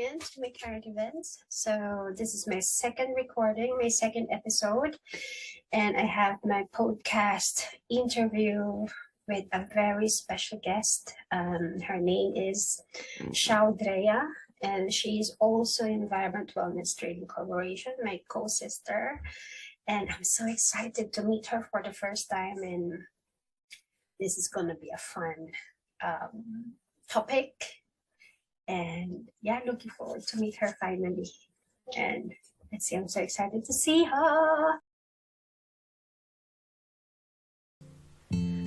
again to my current events. So this is my second recording, my second episode, and I have my podcast interview with a very special guest. Her name is Ciao Drea, and she's also in Vibrant Wellness Trading Corporation, my co-sister. And I'm so excited to meet her for the first time, and this is gonna be a fun topic. And yeah, looking forward to meet her finally. And let's see, I'm so excited to see her.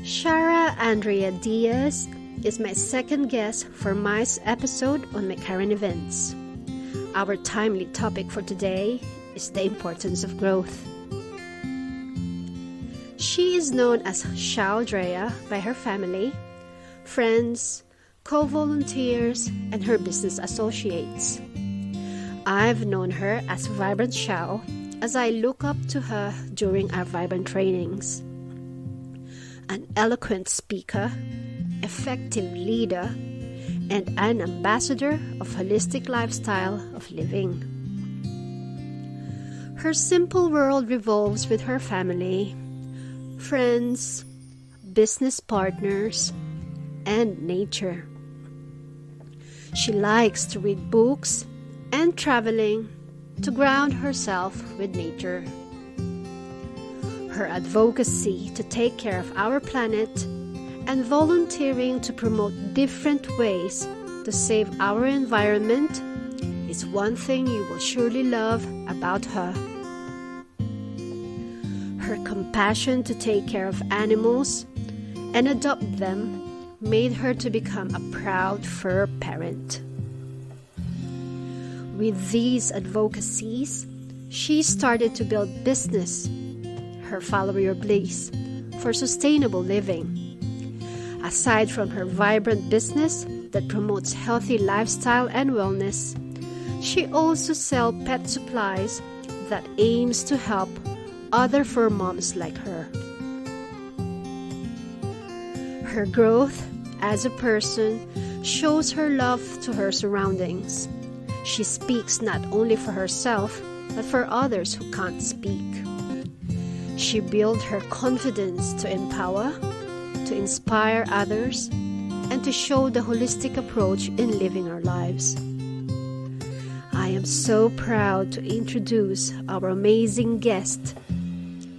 Ciao Andrea Diaz is my second guest for M.I.C.E episode on my current events. Our timely topic for today is the importance of growth. She is known as Ciao Drea by her family, friends, co-volunteers, and her business associates. I've known her as Vibrant Ciao as I look up to her during our Vibrant trainings. An eloquent speaker, effective leader, and an ambassador of holistic lifestyle of living. Her simple world revolves with her family, friends, business partners, and nature. She likes to read books and traveling to ground herself with nature. Her advocacy to take care of our planet and volunteering to promote different ways to save our environment is one thing you will surely love about her. Her compassion to take care of animals and adopt them made her to become a proud fur parent. With these advocacies, she started to build business, her Follow Your Bliss, for sustainable living. Aside from her vibrant business that promotes healthy lifestyle and wellness, she also sells pet supplies that aims to help other fur moms like her. Her growth as a person shows her love to her surroundings. She speaks not only for herself, but for others who can't speak. She built her confidence to empower, to inspire others, and to show the holistic approach in living our lives. I am so proud to introduce our amazing guest,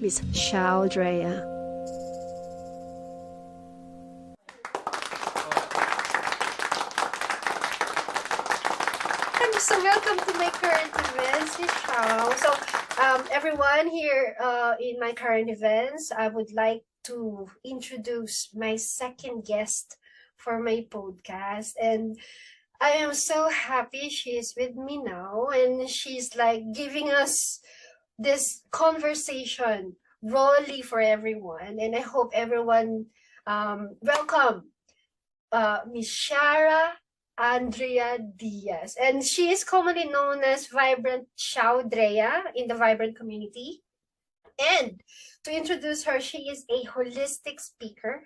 Ms. Ciao Drea. So welcome to my current events, Ms. Ciao. So everyone here in my current events, I would like to introduce my second guest for my podcast. And I am so happy she is with me now, and she's like giving us this conversation rawly for everyone. And I hope everyone welcome Ms. Ciao Andrea Diaz, and she is commonly known as Vibrant Ciao Drea in the Vibrant community. And to introduce her, she is a holistic speaker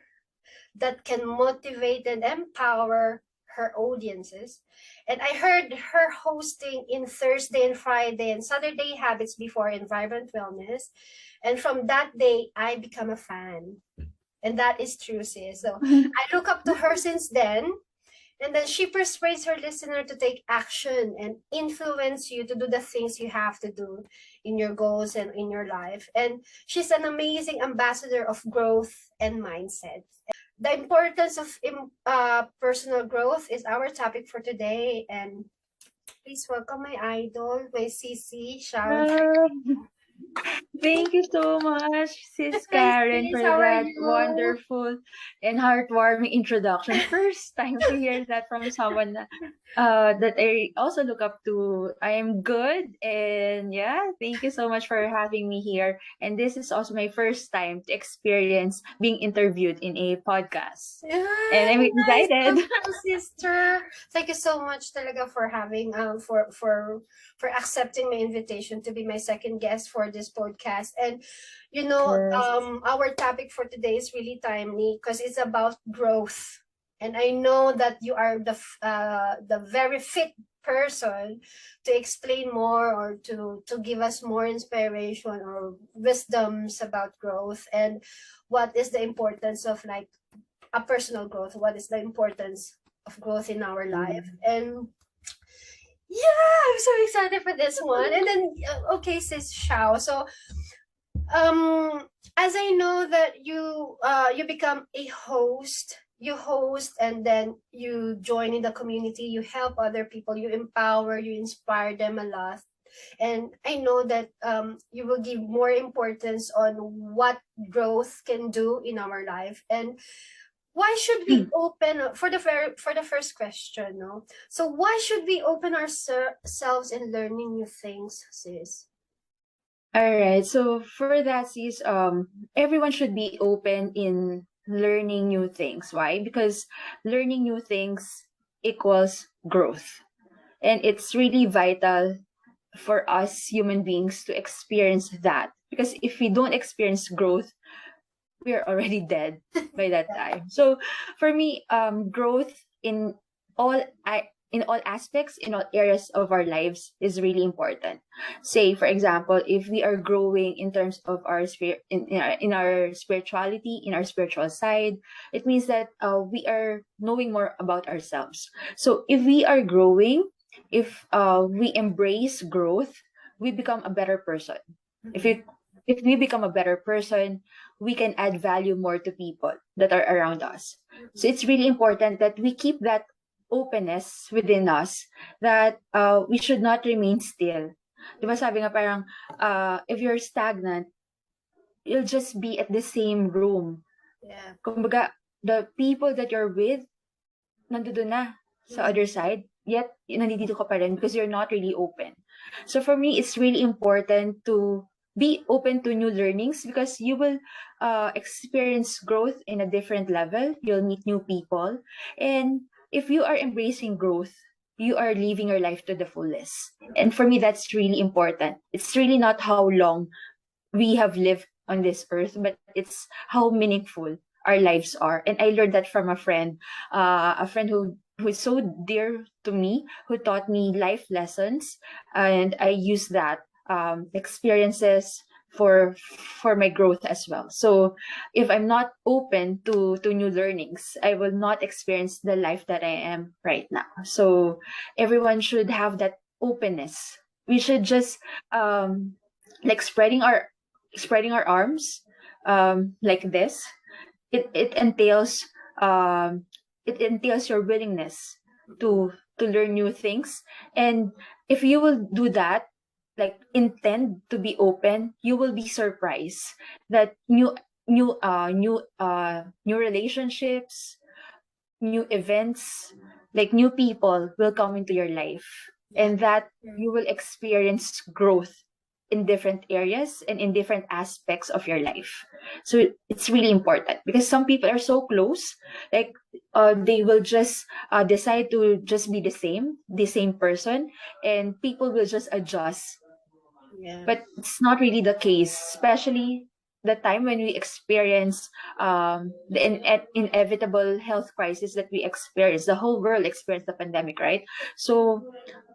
that can motivate and empower her audiences. And I heard her hosting in Thursday and Friday and Saturday Habits before in Vibrant Wellness. And from that day, I become a fan. And that is true, sis. So I look up to her since then. And then she persuades her listener to take action and influence you to do the things you have to do in your goals and in your life. And she's an amazing ambassador of growth and mindset. The importance of personal growth is our topic for today. And please welcome my idol, my CC, Sharon. Thank you so much, Sis Karen, for How are that you? wonderful and heartwarming introduction. First time to hear that from someone that I also look up to. I am good, and yeah, thank you so much for having me here. And this is also my first time to experience being interviewed in a podcast. And I'm Nice, excited. sister. Thank you so much talaga for having for accepting my invitation to be my second guest for this podcast. And you know, Yes. our topic for today is really timely because it's about growth. And I know that you are the very fit person to explain more or to give us more inspiration or wisdoms about growth and what is the importance of like a personal growth, what is the importance of growth in our life. And yeah, I'm so excited for this one. And then okay, sis Xiao. So as I know that you become a host, you host and then you join in the community, you help other people, you empower, you inspire them a lot. And I know that you will give more importance on what growth can do in our life. And why should we open for the first question, no? So why should we open ourselves in learning new things, sis? All right. So for that, sis, everyone should be open in learning new things. Why? Because learning new things equals growth. And it's really vital for us human beings to experience that. Because if we don't experience growth, we're already dead by that time. So for me, growth in all in all aspects, in all areas of our lives is really important. Say, for example, if we are growing in terms of our spirit, in our spirituality, in our spiritual side, it means that we are knowing more about ourselves. So if we are growing, if we embrace growth, we become a better person. If we become a better person, we can add value more to people that are around us. So it's really important that we keep that openness within us, that we should not remain still. Diba sabi nga parang, if you're stagnant, you'll just be at the same room. Yeah. Kumbaga, the people that you're with, nandoon na sa other side, yet nandito ka pa rin because you're not really open. So for me, it's really important to be open to new learnings because you will experience growth in a different level. You'll meet new people. And if you are embracing growth, you are living your life to the fullest. And for me, that's really important. It's really not how long we have lived on this earth, but it's how meaningful our lives are. And I learned that from a friend who is so dear to me, who taught me life lessons, and I use that experiences for my growth as well. So if I'm not open to new learnings, I will not experience the life that I am right now. So everyone should have that openness. We should just like spreading our arms like this. It entails your willingness to learn new things. And if you will do that, like intend to be open, you will be surprised that new relationships, new events, like new people will come into your life, and that you will experience growth in different areas and in different aspects of your life. So it's really important because some people are so close, like they will just decide to just be the same person, and people will just adjust. Yeah. But it's not really the case, especially the time when we experience the inevitable health crisis that we experience. The whole world experienced the pandemic, right? So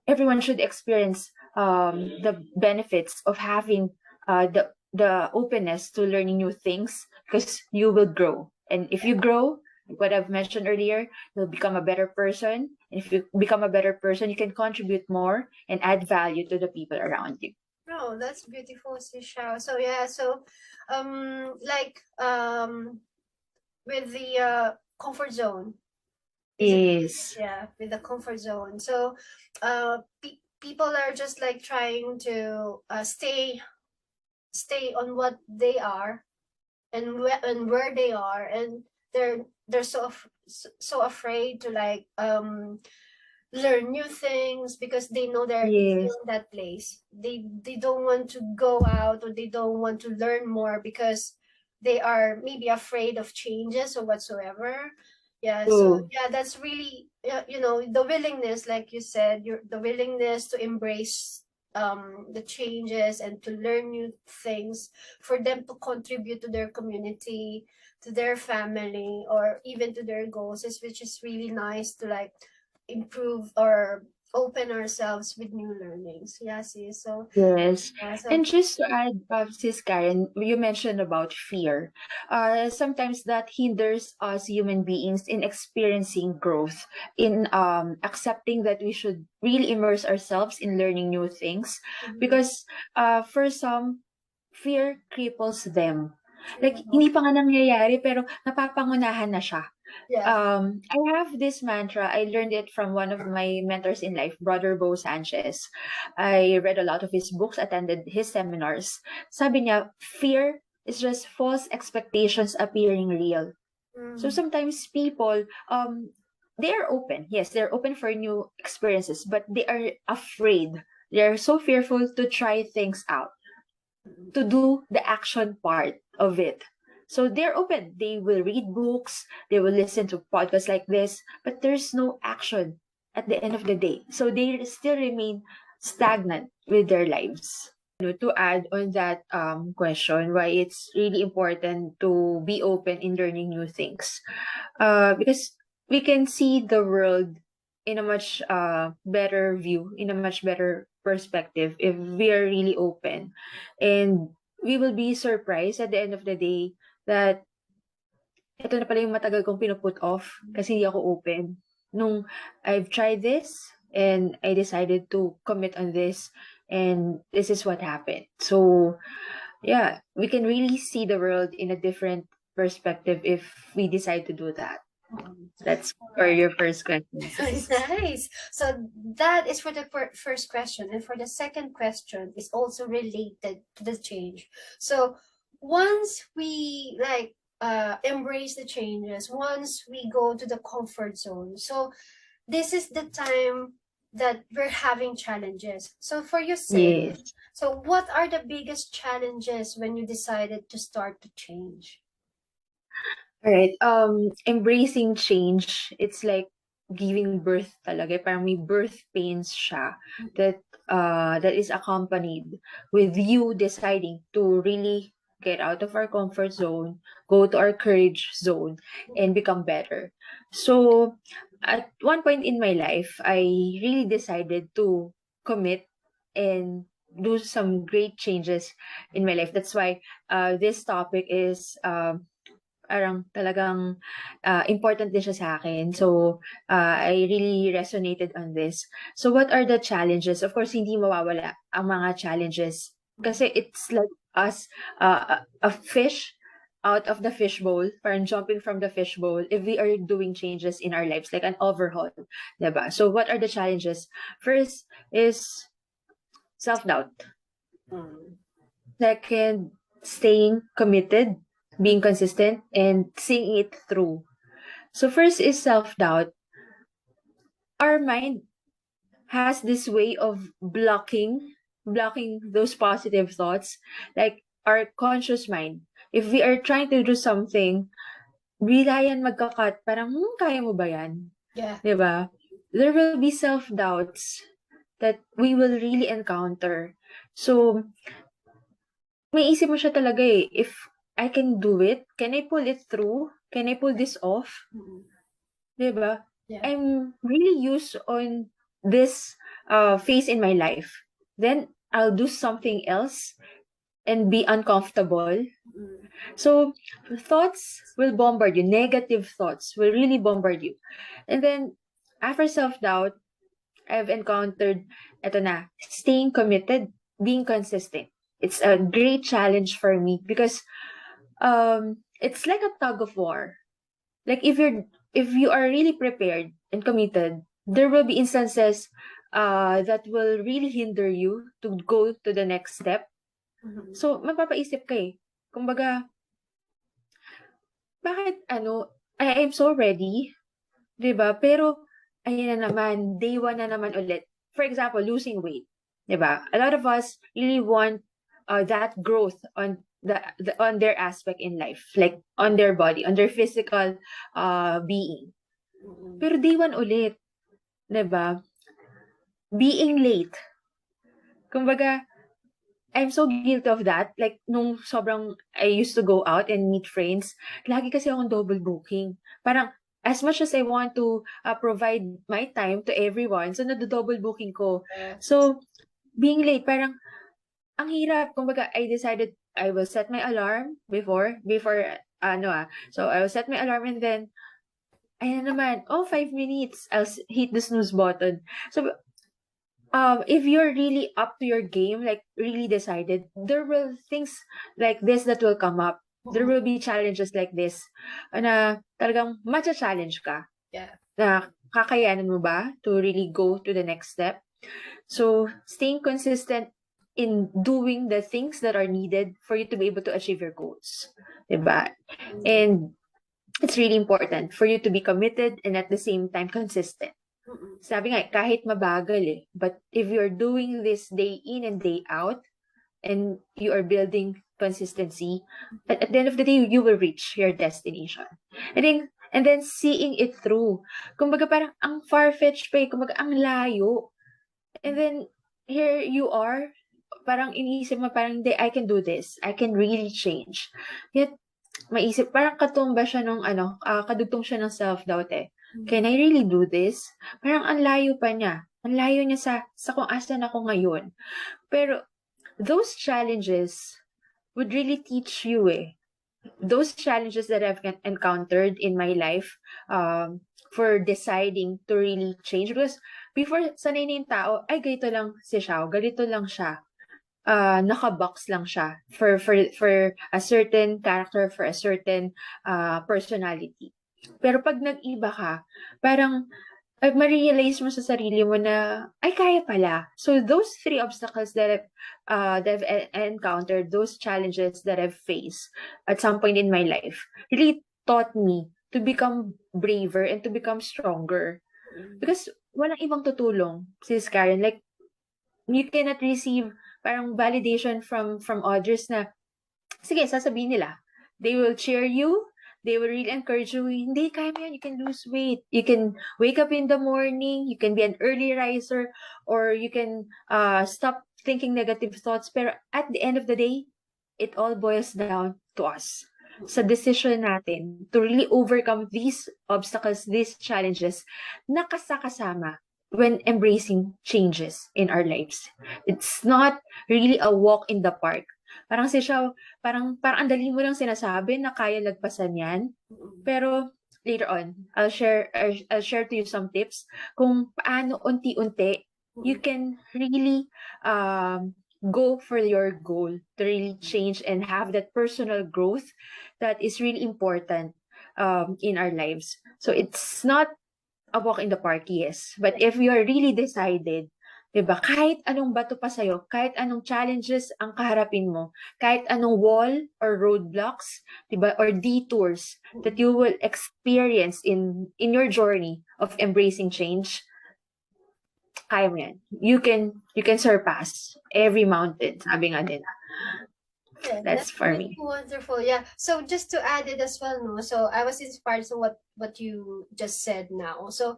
everyone should experience the benefits of having the openness to learning new things, because you will grow. And if you grow, like what I've mentioned earlier, you'll become a better person. And if you become a better person, you can contribute more and add value to the people around you. Oh, that's beautiful, Sisha. So yeah, so like with the comfort zone. Is it? Yes. Yeah, with the comfort zone. So people are just like trying to stay on what they are and where they are, and they're so afraid to like learn new things because they know they're Yes. in that place. They don't want to go out, or they don't want to learn more because they are maybe afraid of changes or whatsoever. Yeah, so True. yeah, that's really the willingness, like you said, the willingness to embrace the changes and to learn new things for them to contribute to their community, to their family, or even to their goals, is which is really nice to like improve or open ourselves with new learnings. Yeah, see. So Yes. yeah, so And just to add, Sis Karen, you mentioned about fear. Sometimes that hinders us human beings in experiencing growth, in accepting that we should really immerse ourselves in learning new things. mhm, Because for some, fear cripples them. Like, true. hindi pa nga nangyayari, pero napapangunahan na siya. Yeah. I have this mantra. I learned it from one of my mentors in life, Brother Bo Sanchez. I read a lot of his books, attended his seminars. Sabi niya, fear is just false expectations appearing real. So Mm, sometimes people, they are open. Yes, they're open for new experiences, but they are afraid. They are so fearful to try things out, mm, to do the action part of it. So they're open. They will read books, they will listen to podcasts like this, but there's no action at the end of the day. So they still remain stagnant with their lives. To add on that question, why it's really important to be open in learning new things. Because we can see the world in a much better view, in a much better perspective if we are really open. And we will be surprised at the end of the day that ito na pala yung matagal kong pinuput off kasi hindi ako open. Nung I've tried this and I decided to commit on this and this is what happened. So yeah, we can really see the world in a different perspective if we decide to do that. mm. That's All for right. your first question, sis. Nice. So that is for the first question, and for the second question is also related to the change. So once we like embrace the changes, once we go to the comfort zone, so this is the time that we're having challenges. So for you, sis, Yes. so what are the biggest challenges when you decided to start to change? All right. Embracing change, it's like giving birth talaga. Parang may birth pains siya that that is accompanied with you deciding to really get out of our comfort zone, go to our courage zone, and become better. So, at one point in my life, I really decided to commit and do some great changes in my life. That's why this topic is parang talagang important din siya sa akin. So, I really resonated on this. So, what are the challenges? Of course, hindi mawawala ang mga challenges. Kasi it's like us, a fish out of the fishbowl, parang jumping from the fishbowl, if we are doing changes in our lives, like an overhaul, diba? So, what are the challenges? First is self-doubt. Mm. Second, staying committed, being consistent, and seeing it through. So first is self-doubt. Our mind has this way of blocking those positive thoughts, like our conscious mind. If we are trying to do something, bigla yan magka-cut, parang, kaya mo ba yan? Yeah. 'Di ba? There will be self-doubts that we will really encounter. So, may isip mo siya talaga eh, if I can do it, can I pull it through? Can I pull this off? Mm. 'Di ba? Yeah. I'm really used on this phase in my life. Then I'll do something else and be uncomfortable. Mm. So thoughts will bombard you. Negative thoughts will really bombard you. And then after self-doubt, I've encountered eto na, staying committed, being consistent. It's a great challenge for me because it's like a tug of war. Like if you are really prepared and committed, there will be instances that will really hinder you to go to the next step. Mhm. So mapapaisip ka eh. Kumbaga, bakit I am so ready, 'di ba? Pero ayan na naman, day one na naman ulit. For example, losing weight, 'di ba? A lot of us really want that growth on on their aspect in life, like on their body, on their physical being. Mm. Pero day one ulit, 'di ba? Being late. Kumbaga, I'm so guilty of that. Like, nung sobrang I used to go out and meet friends, lagi kasi akong double booking. Parang, as much as I want to provide my time to everyone, so nado-double booking ko. So, being late, parang, ang hirap. Kumbaga, I decided I will set my alarm so I will set my alarm and then, ayan naman, 5 minutes, I'll hit the snooze button. So, if you're really up to your game, like really decided, there will things like this that will come up. There will be challenges like this na talagang matcha-challenge ka. Yeah. Na kakayanan mo ba to really go to the next step? So, staying consistent in doing the things that are needed for you to be able to achieve your goals. Diba? And it's really important for you to be committed and at the same time consistent. Sabi nga, kahit mabagal but if you're doing this day in and day out, and you are building consistency, at the end of the day, you will reach your destination. And then seeing it through. Kumbaga parang ang far-fetched pa kumbaga ang layo. And then, here you are, parang iniisip mo parang, I can do this. I can really change. Yet, maisip, parang katumba siya nung kadugtong siya ng self-doubt Can I really do this? Parang ang layo pa niya. Ang layo niya sa kung asan ako ngayon. Pero, those challenges would really teach you those challenges that I've encountered in my life for deciding to really change. Because before, sanay na yung tao, ay, ganito lang si Xiao, ganito lang siya. Naka-box lang siya for a certain character, for a certain personality. Pero pag nag-iba ka, parang ma-realize mo sa sarili mo na, ay, kaya pala. So, those 3 obstacles that I've encountered, those challenges that I've faced at some point in my life, really taught me to become braver and to become stronger. Because walang ibang tutulong, Sis Karen. Like, you cannot receive parang validation from others na, sige, sasabihin nila. They will cheer you. They will really encourage you. Hindi, kaya mo yan. You can lose weight. You can wake up in the morning. You can be an early riser. Or you can stop thinking negative thoughts. Pero at the end of the day, it all boils down to us. Sa decision natin to really overcome these obstacles, these challenges, nakasakasama when embracing changes in our lives. It's not really a walk in the park. Parang parang ang dali mo lang sinasabi na kaya lagpasan yan. Pero later on, I'll share to you some tips kung paano unti-unti you can really go for your goal to really change and have that personal growth that is really important in our lives. So it's not a walk in the park, yes. But if you are really decided, diba, kahit anong bato pa sa'yo, kahit anong challenges ang kaharapin mo, kahit anong wall or roadblocks, diba, or detours that you will experience in your journey of embracing change, kaya mo yan. You can surpass every mountain, sabi nga nila. Yeah, That's for really me. wonderful. Yeah. So just to add it as well, no. So I was inspired to what you just said now. So,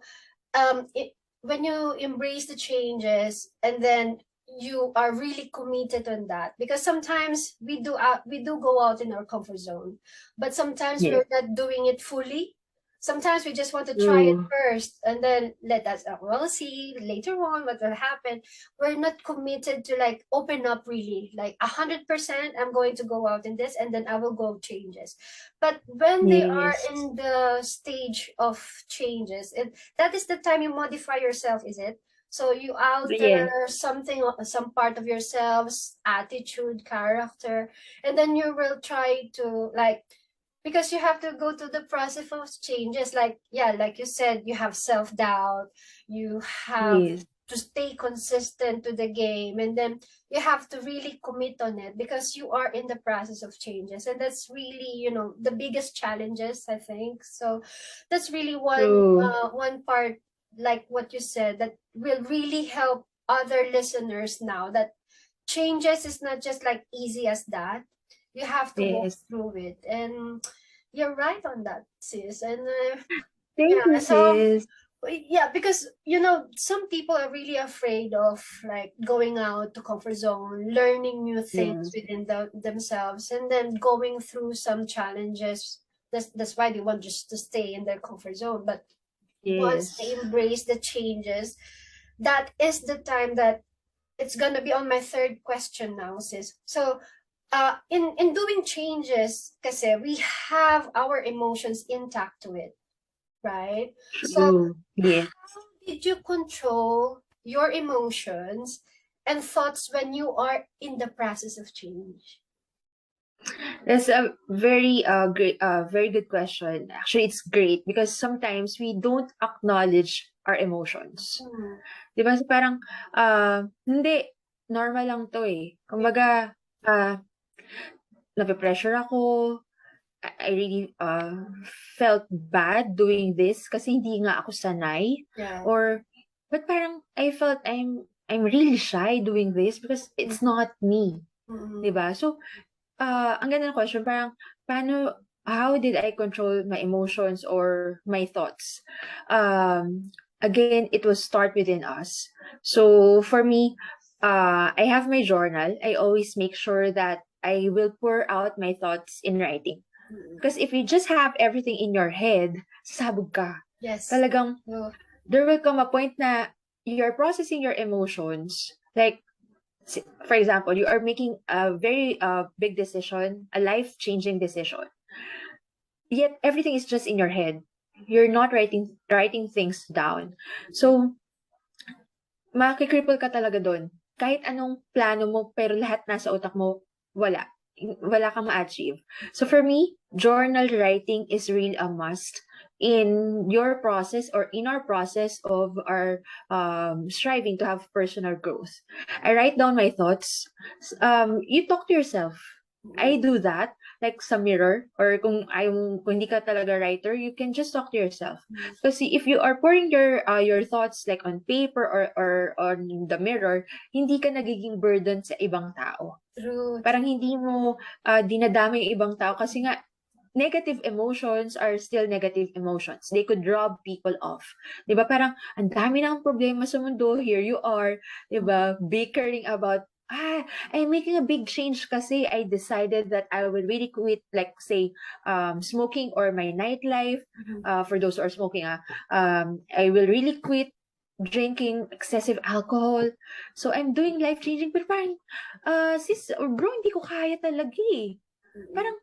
when you embrace the changes and then you are really committed on that, because sometimes we do go out in our comfort zone, but sometimes Yeah. we're not doing it fully. Sometimes we just want to try it True. first and then let us we'll see later on what will happen. We're not committed to like open up really like 100%. I'm going to go out in this and then I will go changes. But when they are Yes. in the stage of changes, that is the time you modify yourself, is it? So you alter something, some part of yourselves, attitude, character, and then you will try to like, because you have to go to the process of changes, like, yeah, like you said, you have self-doubt, you have Yes. to stay consistent to the game, and then you have to really commit on it because you are in the process of changes, and that's really, you know, the biggest challenges, I think. So that's really one part, like what you said, that will really help other listeners now, that changes is not just like easy as that. You have to walk Yes. through it, and you're right on that, sis. And Thank you, so sis. yeah, because you know, some people are really afraid of like going out to comfort zone, learning new things Yeah. within themselves, and then going through some challenges That's why they want just to stay in their comfort zone. But once they Yes. embrace the changes, that is the time that it's gonna be on my third question now, sis. So, in doing changes, kasi we have our emotions intact to it, right? So, True. Yeah. how did you control your emotions and thoughts when you are in the process of change? That's a very good question. Actually, it's great because sometimes we don't acknowledge our emotions. Mm. Di ba? So parang, hindi, normal lang to eh. Kumbaga, nape-pressure ako, I really felt bad doing this kasi hindi nga ako sanay. Yeah. Or, but parang I felt I'm really shy doing this because it's not me. Mm-mm. Diba? So, ang ganda ng question, parang, how did I control my emotions or my thoughts? Again, it will start within us. So, for me, I have my journal. I always make sure that I will pour out my thoughts in writing. Because if you just have everything in your head, sabog ka. Yes. Talagang, No. there will come a point na you're processing your emotions. Like, for example, you are making a very big decision, a life-changing decision. Yet, everything is just in your head. You're not writing things down. So, makikripple ka talaga doon. Kahit anong plano mo, pero lahat nasa utak mo, wala. Wala kang ma-achieve. So for me, journal writing is really a must in your process or in our process of our striving to have personal growth. I write down my thoughts. You talk to yourself. I do that, like sa mirror, or kung hindi ka talaga writer, you can just talk to yourself. Kasi if you are pouring your thoughts like on paper or on the mirror, hindi ka nagiging burden sa ibang tao. True. Parang hindi mo dinadama yung ibang tao kasi nga negative emotions are still negative emotions. They could rob people off. 'Di ba? Parang ang dami ng problema sa mundo. Here you are, 'di ba? Bickering about I'm making a big change kasi I decided that I will really quit, like say, smoking or my nightlife. For those who are smoking, I will really quit drinking excessive alcohol. So I'm doing life-changing, pero parang, sis or bro, hindi ko kaya talaga eh. Parang,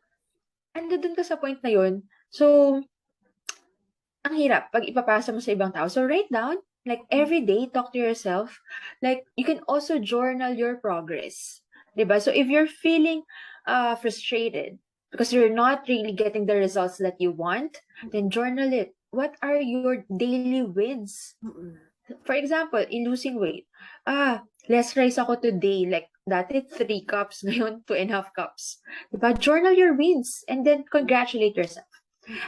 dun ka sa point na yun. So, ang hirap pag ipapasa mo sa ibang tao. So, write down, like every day, talk to yourself. Like, you can also journal your progress. Diba? So, if you're feeling frustrated because you're not really getting the results that you want, then journal it. What are your daily wins? For example, in losing weight, less rice ako today. Like, dati 3 cups, ngayon 2.5 cups. Diba? Journal your wins and then congratulate yourself.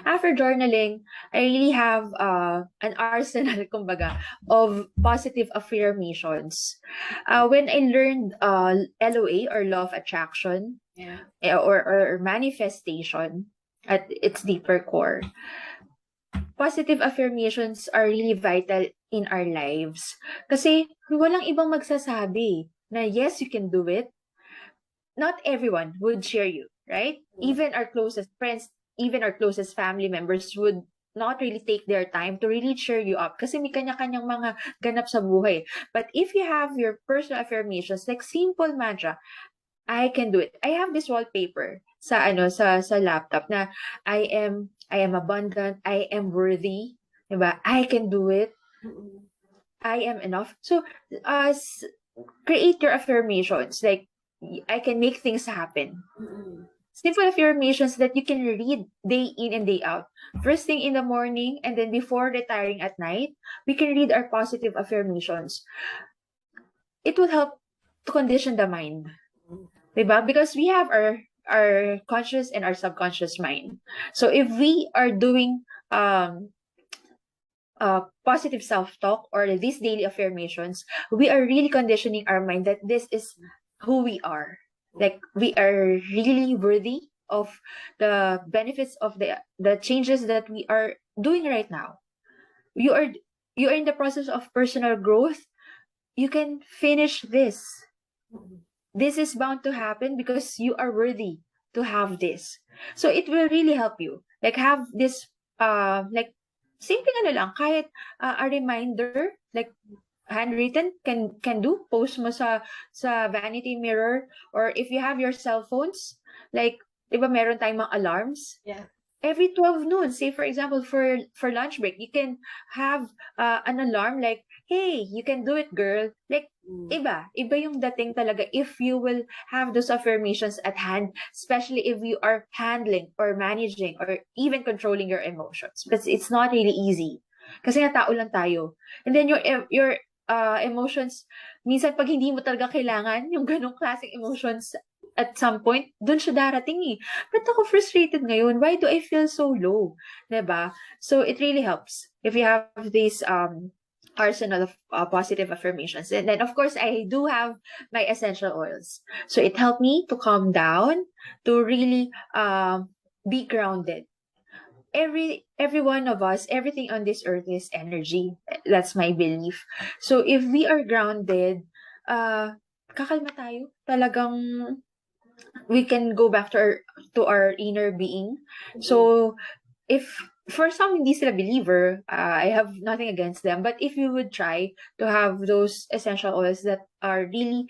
After journaling, I really have an arsenal, kumbaga, of positive affirmations. When I learned LOA or law of attraction, or manifestation at its deeper core, positive affirmations are really vital in our lives. Kasi walang ibang magsasabi na yes, you can do it. Not everyone would cheer you, right? Even our closest friends, even our closest family members would not really take their time to really cheer you up kasi may kanya-kanyang mga ganap sa buhay. But if you have your personal affirmations, like simple mantra, I can do it. I have this wallpaper sa laptop na I am abundant, I am worthy, diba? I can do it. I am enough. So, create your affirmations. Like, I can make things happen. Simple affirmations that you can read day in and day out. First thing in the morning and then before retiring at night, we can read our positive affirmations. It will help to condition the mind. Diba? Because we have our conscious and our subconscious mind. So if we are doing positive self-talk or these daily affirmations, we are really conditioning our mind that this is who we are. Like, we are really worthy of the benefits of the changes that we are doing right now. You are in the process of personal growth. You can finish this. This is bound to happen because you are worthy to have this. So it will really help you. Like have this like simple ano lang, kahit a reminder, like handwritten can do, post mo sa vanity mirror, or if you have your cell phones, like 'di ba meron tayong mga alarms? Yeah. Every 12 noon, say for example, for lunch break, you can have an alarm like, hey, you can do it, girl. Like, iba yung dating talaga if you will have those affirmations at hand, especially if you are handling or managing or even controlling your emotions. Because it's not really easy. Kasi nga tao lang tayo. And then your emotions, minsan pag hindi mo talaga kailangan yung ganong klaseng emotions at some point, dun siya darating eh. Ba't ako frustrated ngayon? Why do I feel so low? Diba? So it really helps if you have this arsenal of positive affirmations. And then, of course, I do have my essential oils. So it helped me to calm down, to really be grounded. Every one of us, everything on this earth is energy. That's my belief. So if we are grounded, kakalma tayo. Talagang we can go back to our inner being. So if for some hindi sila believer, I have nothing against them. But if you would try to have those essential oils that are really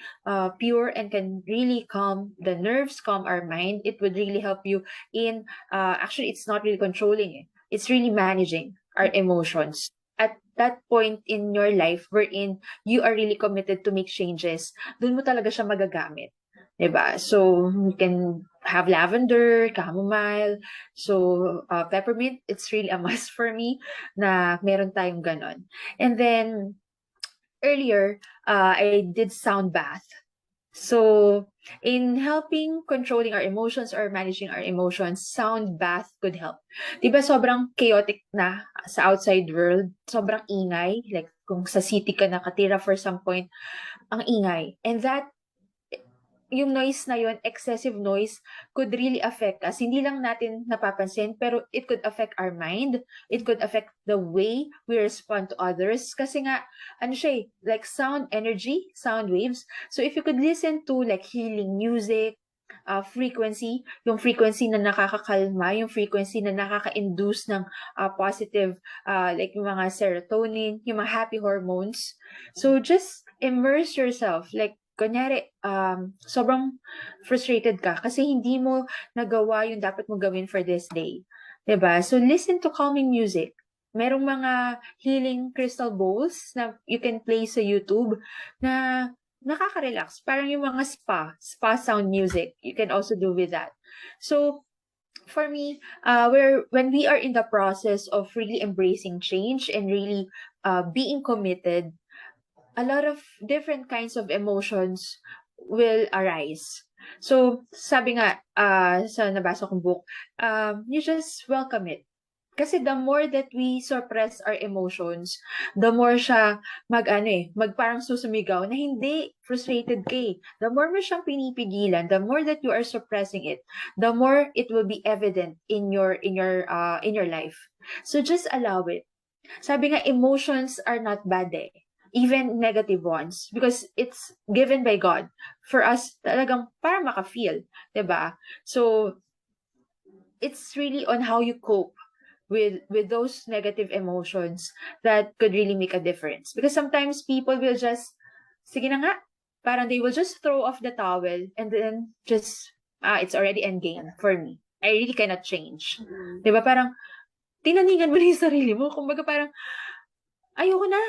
pure and can really calm the nerves, calm our mind, it would really help you in, actually, it's not really controlling it. It's really managing our emotions. At that point in your life wherein you are really committed to make changes, dun mo talaga siya magagamit. Diba? So, you can have lavender, chamomile, so peppermint, it's really a must for me na meron tayong ganon. And then, earlier, I did sound bath. So, in helping controlling our emotions or managing our emotions, sound bath could help. Diba sobrang chaotic na sa outside world, sobrang ingay, like kung sa city ka nakatira for some point, ang ingay. And that yung noise na yun, excessive noise, could really affect us. Hindi lang natin napapansin, pero it could affect our mind. It could affect the way we respond to others. Kasi nga, ano siya like sound energy, sound waves. So if you could listen to like healing music, frequency, yung frequency na nakakakalma, yung frequency na nakaka-induce ng positive, like yung mga serotonin, yung mga happy hormones. So just immerse yourself, like kunyari, sobrang frustrated ka kasi hindi mo nagawa yung dapat mo gawin for this day. 'Di ba? So, listen to calming music. Merong mga healing crystal bowls na you can play sa YouTube na nakaka-relax. Parang yung mga spa sound music. You can also do with that. So, for me, when we are in the process of really embracing change and really being committed, a lot of different kinds of emotions will arise. So, sabi nga sa nabasa kong book, you just welcome it. Kasi the more that we suppress our emotions, the more siya parang susumigaw na hindi, frustrated ka eh. The more mo siyang pinipigilan, the more that you are suppressing it, the more it will be evident in your life. So just allow it. Sabi nga, emotions are not bad eh. Even negative ones. Because it's given by God for us talagang para maka-feel. 'Di ba? So, it's really on how you cope with those negative emotions that could really make a difference. Because sometimes people will just, sige na nga, parang they will just throw off the towel and then just, it's already endgame for me. I really cannot change. 'Di ba? Parang, tinaningan mo na yung sarili mo. Kumbaga parang, ayoko na.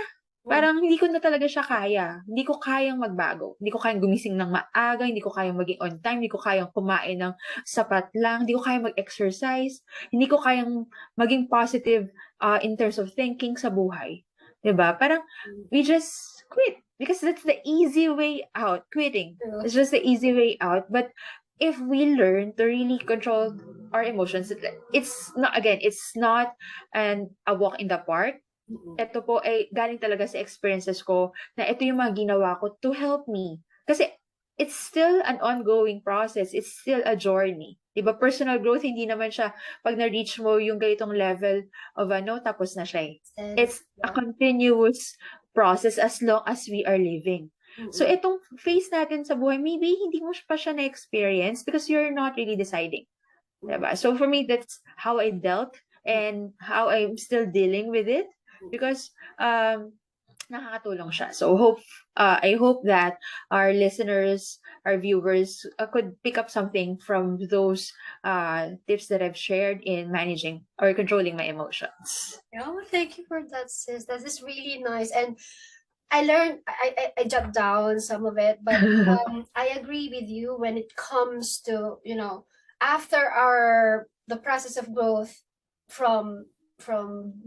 Parang hindi ko na talaga siya kaya. Hindi ko kayang magbago. Hindi ko kayang gumising ng maaga, hindi ko kayang maging on time, hindi ko kayang kumain ng sapat lang, hindi ko kayang mag-exercise, hindi ko kayang maging positive in terms of thinking sa buhay. 'Di ba? Parang we just quit because that's the easy way out. Quitting. It's just the easy way out. But if we learn to really control our emotions, it's not a walk in the park. Ito po ay galing talaga sa experiences ko na ito yung mga ginawa ko to help me. Kasi it's still an ongoing process. It's still a journey. Diba? Personal growth, hindi naman siya pag na-reach mo yung ganitong level of tapos na siya eh. It's a continuous process as long as we are living. So, Mm-mm. itong phase natin sa buhay, maybe hindi mo pa siya na-experience because you're not really deciding. Mm-mm. Diba? So, for me, that's how I dealt and how I'm still dealing with it because nakakatulong siya. So, I hope that our listeners, our viewers could pick up something from those tips that I've shared in managing or controlling my emotions. Oh, thank you for that, sis. That is really nice. And I learned, I jot down some of it, but I agree with you when it comes to, after the process of growth from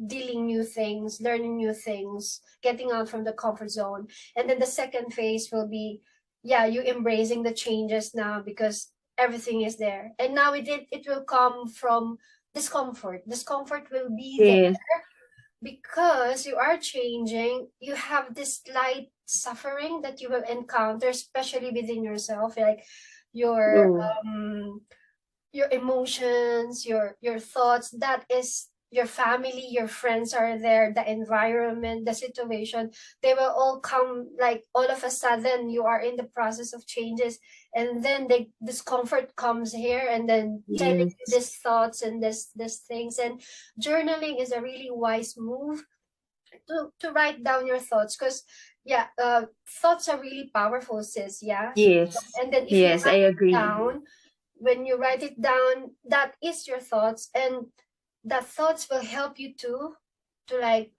dealing new things, learning new things, getting out from the comfort zone. And then the second phase will be, yeah, you embracing the changes now because everything is there. And now it will come from discomfort. Discomfort will be there Yes, because you are changing. You have this slight suffering that you will encounter, especially within yourself, like your true. um your emotions, your thoughts. That is your family, your friends are there, the environment, the situation. They will all come like all of a sudden. You are in the process of changes, and then the discomfort comes here, and then telling you Yes, these thoughts and this things. And journaling is a really wise move to write down your thoughts, because yeah, thoughts are really powerful, sis. Yeah. yes, And then if you yes, I write it agree. down, when you write it down, that is your thoughts, and that thoughts will help you to like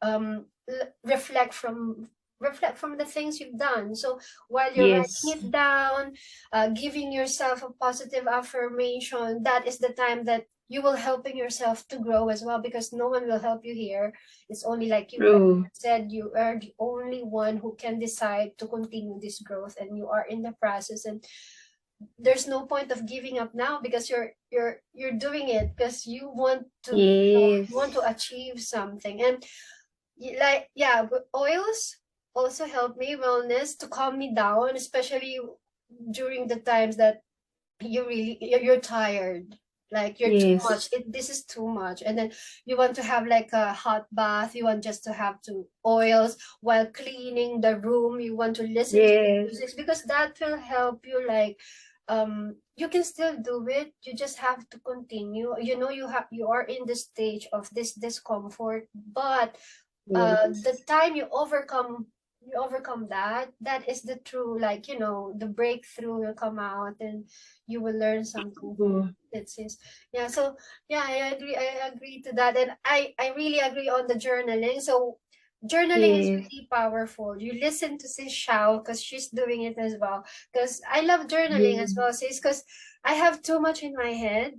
reflect from the things you've done. So while you're writing Yes, it down, giving yourself a positive affirmation, that is the time that you will helping yourself to grow as well, because no one will help you here. It's only like you true. said, you are the only one who can decide to continue this growth, and you are in the process. And there's no point of giving up now, because you're doing it because you want to, you want to Yes, achieve something. And like, yeah, but oils also help me wellness to calm me down, especially during the times that you're tired, like you're too much, yes, this is too much. And then you want to have like a hot bath, you want just to have to oils while cleaning the room, you want to listen to the yes, music, because that will help you, like you can still do it, you just have to continue. You are in the stage of this discomfort, but the yes. time you overcome that is the true, like, the breakthrough will come out, and you will learn something from True. it, sis. Yeah, so yeah, I agree to that. And I really agree on the journaling. So journaling is Yes, really powerful. You listen to sis Shao because she's doing it as well, because I love journaling yes, as well, sis, because I have too much in my head,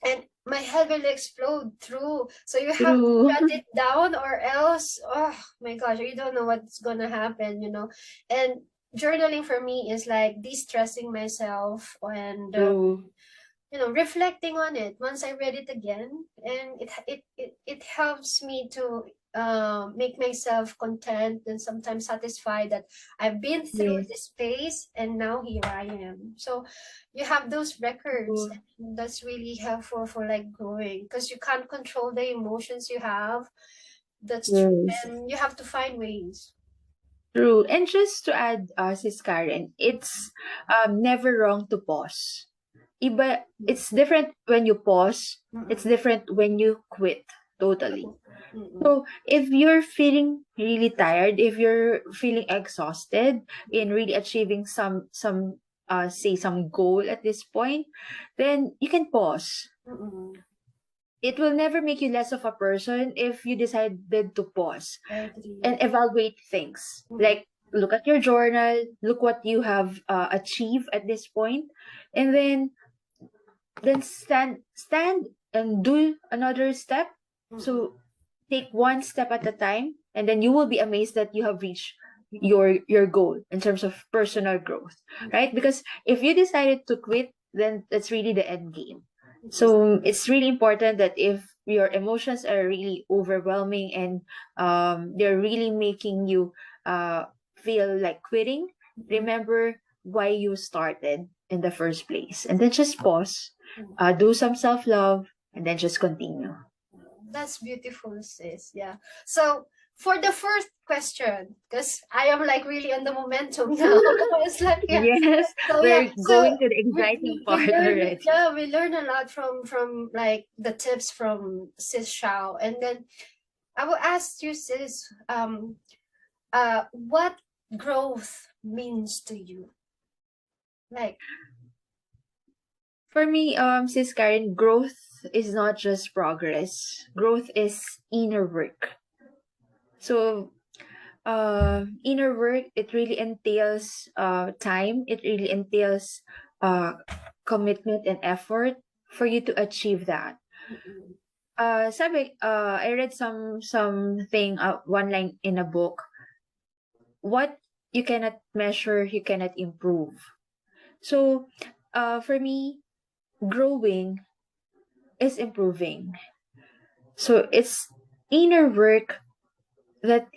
and my head will explode through. So you have to true, shut it down, or else, oh my gosh, you don't know what's gonna happen. And journaling for me is like de-stressing myself, and true. reflecting on it once I read it again, and it helps me to make myself content and sometimes satisfied that I've been through Yes, this phase and now here I am. So you have those records, true. and that's really helpful for like growing, because you can't control the emotions you have. That's true, Yes, and you have to find ways. true. And just to add, Sis Karen, it's never wrong to pause. It's different when you pause. It's Mm-mm. different when you quit totally. Mm-mm. So if you're feeling really tired, if you're feeling exhausted in really achieving some say some goal at this point, then you can pause. Mm-mm. It will never make you less of a person if you decided to pause I agree. and evaluate things. Mm-mm. Like look at your journal, look what you have achieved at this point, and then stand and do another step. Mm-mm. So take one step at a time, and then you will be amazed that you have reached your goal in terms of personal growth, right? Because if you decided to quit, then that's really the end game. Yes. So it's really important that if your emotions are really overwhelming and they're really making you feel like quitting, Mm-mm. remember why you started in the first place, and then just pause, Mm. do some self love, and then just continue. That's beautiful, sis. Yeah. So for the first question, because I am like really on the momentum now. It's like, yeah. Yes, So yeah, we're so going to the exciting part already. we learn a lot from like the tips from Sis Shao, and then I will ask you, Sis, what growth means to you, like. For me, sis Karen, growth is not just progress. Growth is inner work. So, inner work, it really entails time. It really entails uh, commitment and effort for you to achieve that. Mm-mm. I read something one line in a book. What you cannot measure, you cannot improve. So, for me, growing is improving. So it's inner work that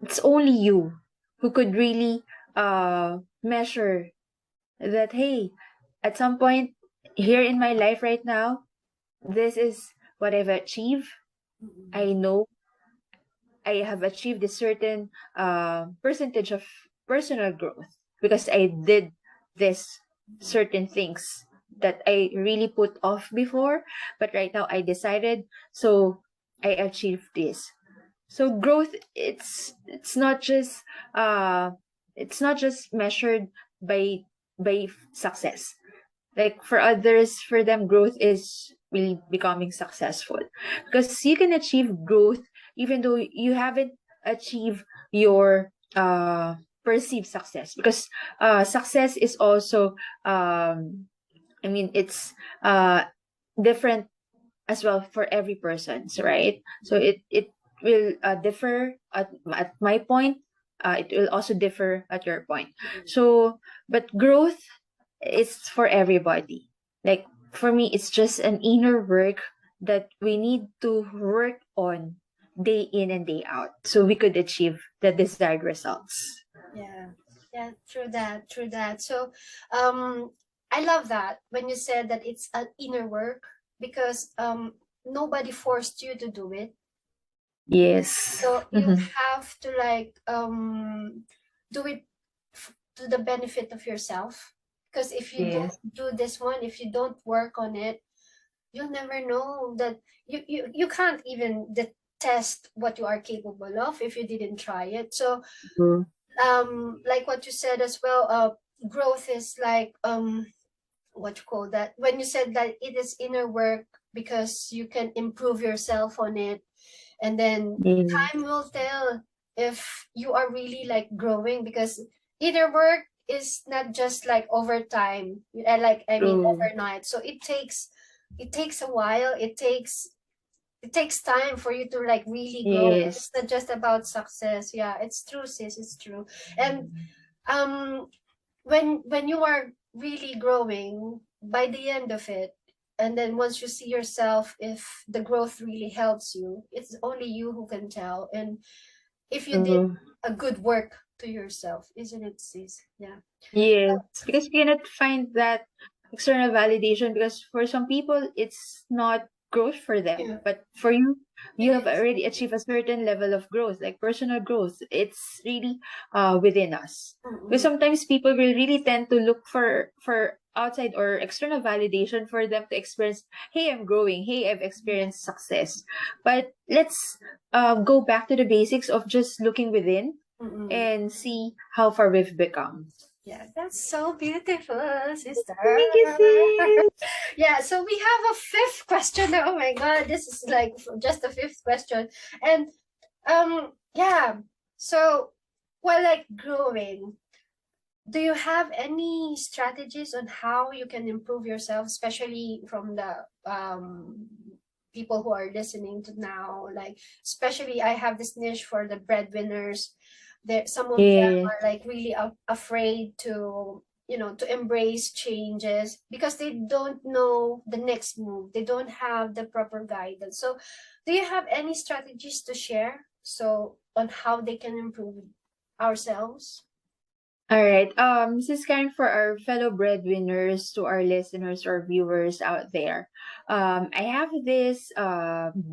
it's only you who could really measure that, hey, at some point here in my life right now, this is what I've achieved. Mm-mm. I know I have achieved a certain percentage of personal growth because I did this certain things that I really put off before, but right now I decided, so I achieved this. So growth, uh it's not just measured by success. Like for others, for them, growth is really becoming successful because you can achieve growth even though you haven't achieved your perceived success, because success is also I mean it's different as well for every person, right? So it will differ at my point. It will also differ at your point. So, but growth is for everybody. Like for me, it's just an inner work that we need to work on day in and day out so we could achieve the desired results. Yeah, yeah, true that, true that. So, I love that when you said that it's an inner work, because nobody forced you to do it. Yes. So you Mhm. have to like do it to the benefit of yourself. Because if you don't Yes. do this one, if you don't work on it, you'll never know that you can't even test what you are capable of if you didn't try it. So True. like what you said as well, growth is like what you call that, when you said that it is inner work because you can improve yourself on it, and then Yes. time will tell if you are really like growing, because inner work is not just like over time, like I mean True. overnight. So it takes a while, it takes time for you to like really grow. It's Yes. not just about success. Yeah, it's true, sis, it's true. And um when you are really growing, by the end of it, and then once you see yourself, if the growth really helps you, it's only you who can tell. And if you did True. a good work to yourself, isn't it, sis? Yeah. Yes, because you cannot find that external validation, because for some people it's not growth for them. Yeah, But for you, it you have is. already achieved a certain level of growth, like personal growth. It's really within us. Because Mm-mm. sometimes people will really tend to look for outside or external validation for them to experience, hey, I'm growing, hey, I've Yeah. experienced success. But let's go back to the basics of just looking within Mm-mm. and see how far we've become. Yeah, that's so beautiful, sister. Thank you, sis. Yeah, so we have a fifth question. Oh my god, this is like just a fifth question. And yeah, so while like growing, do you have any strategies on how you can improve yourself, especially from the people who are listening to now? Like, especially I have this niche for the breadwinners. There, some of them Yes, are like really afraid to, to embrace changes because they don't know the next move. They don't have the proper guidance. So, do you have any strategies to share? So, on how they can improve ourselves? all right. This is kind for our fellow breadwinners, to our listeners or viewers out there. I have this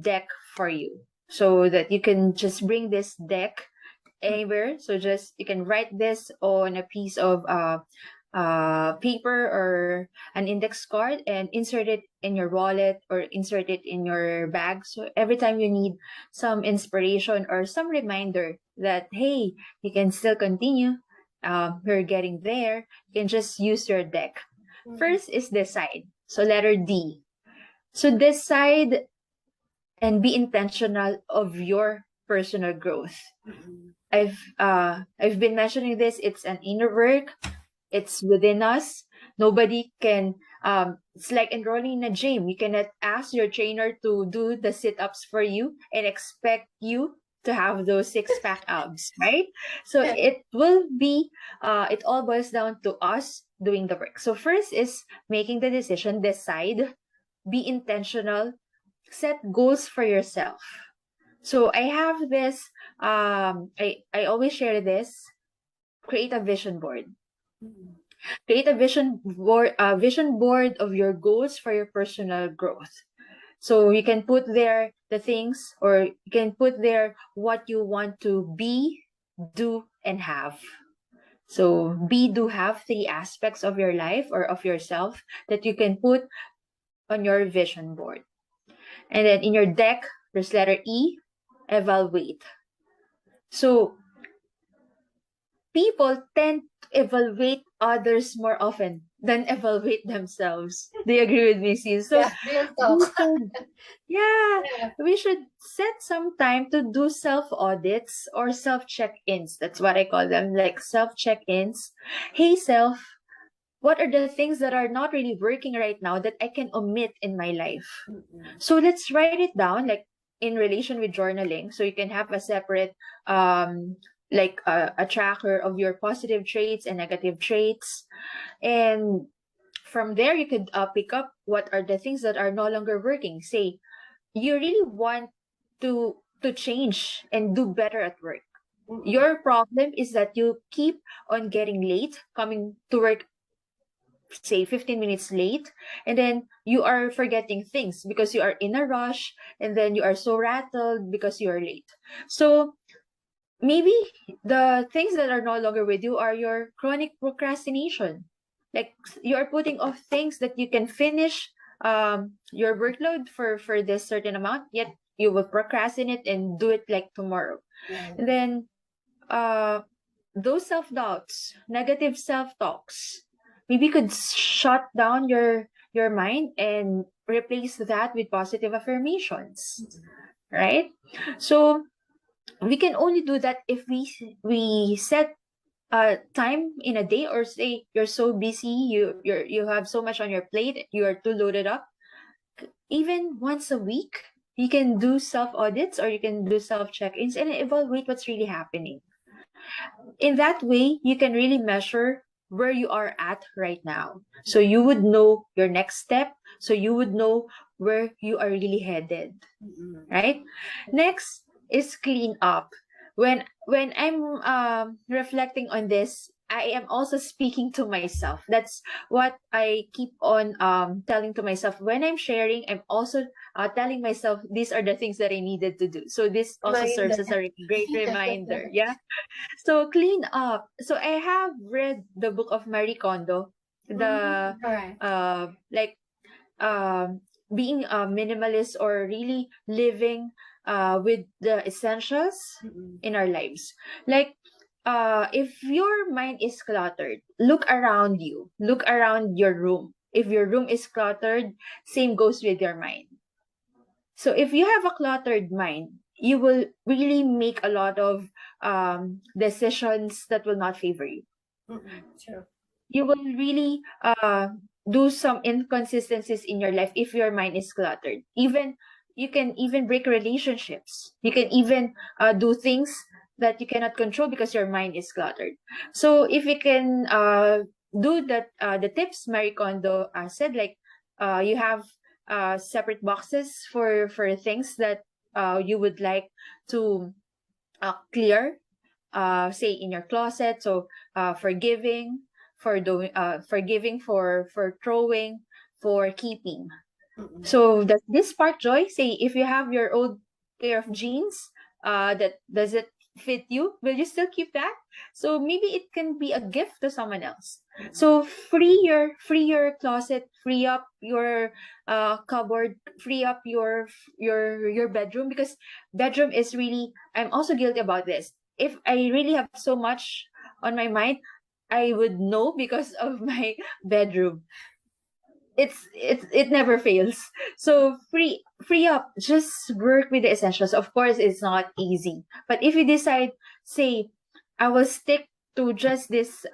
deck for you. so that you can just bring this deck anywhere. So just you can write this on a piece of paper or an index card and insert it in your wallet or insert it in your bag. So every time you need some inspiration or some reminder that, hey, you can still continue, we're getting there, you can just use your deck. First is decide. So letter D. So decide and be intentional of your personal growth. I've been mentioning this. It's an inner work. It's within us. Nobody can. It's like enrolling in a gym. You cannot ask your trainer to do the sit-ups for you and expect you to have those six-pack abs, right? So it will be. It all boils down to us doing the work. So first is making the decision. Decide. Be intentional. Set goals for yourself. So I have this, I always share this, create a vision board. Create a vision board of your goals for your personal growth. So you can put there the things, or you can put there what you want to be, do, and have. So be, do, have, three aspects of your life or of yourself that you can put on your vision board. And then in your deck, there's letter E, evaluate. So people tend to evaluate others more often than evaluate themselves. Do you agree with me, sis? So Yeah, real we talk. should, yeah, we should set some time to do self audits or self check ins. That's what I call them, like self check ins. Hey, self, what are the things that are not really working right now that I can omit in my life? So let's write it down, like in relation with journaling. So you can have a separate, like a tracker of your positive traits and negative traits. And from there, you could pick up what are the things that are no longer working. Say, you really want to change and do better at work. Your problem is that you keep on getting late, coming to work, say 15 minutes late, and then you are forgetting things because you are in a rush, and then you are so rattled because you are late. So maybe the things that are no longer with you are your chronic procrastination. Like you are putting off things that you can finish your workload for this certain amount, yet you will procrastinate and do it like tomorrow. And then uh those self-doubts, negative self-talks, maybe you could shut down your mind and replace that with positive affirmations, right? So we can only do that if we set time in a day, or say you're so busy, you have so much on your plate, you are too loaded up. Even once a week, you can do self audits or you can do self check-ins and evaluate what's really happening. In that way, you can really measure where you are at right now. So you would know your next step. So you would know where you are really headed, right? Next is clean up. When I'm reflecting on this, I am also speaking to myself. That's what I keep on telling to myself. When I'm sharing, I'm also telling myself these are the things that I needed to do. So this also serves as a great reminder. Yeah. So clean up. So I have read the book of Marie Kondo, the Correct. like being a minimalist or really living with the essentials in our lives. Like if your mind is cluttered, look around you. Look around your room. If your room is cluttered, same goes with your mind. So if you have a cluttered mind, you will really make a lot of decisions that will not favor you. True. You will really do some inconsistencies in your life if your mind is cluttered. Even you can even break relationships. You can even do things that you cannot control because your mind is cluttered. So if you can do that, the tips Marie Kondo said, like you have separate boxes for things that you would like to clear, say in your closet. So forgiving, for doing forgiving, for throwing, for keeping. So does this spark joy? Say if you have your old pair of jeans that doesn't fit you, will you still keep that? So maybe it can be a gift to someone else. So free your closet, free up your cupboard, free up your bedroom, because bedroom is really, I'm also guilty about this. If I really have so much on my mind, I would know because of my bedroom. It never fails. So free up, just work with the essentials. Of course it's not easy, but if you decide, say, I will stick to just this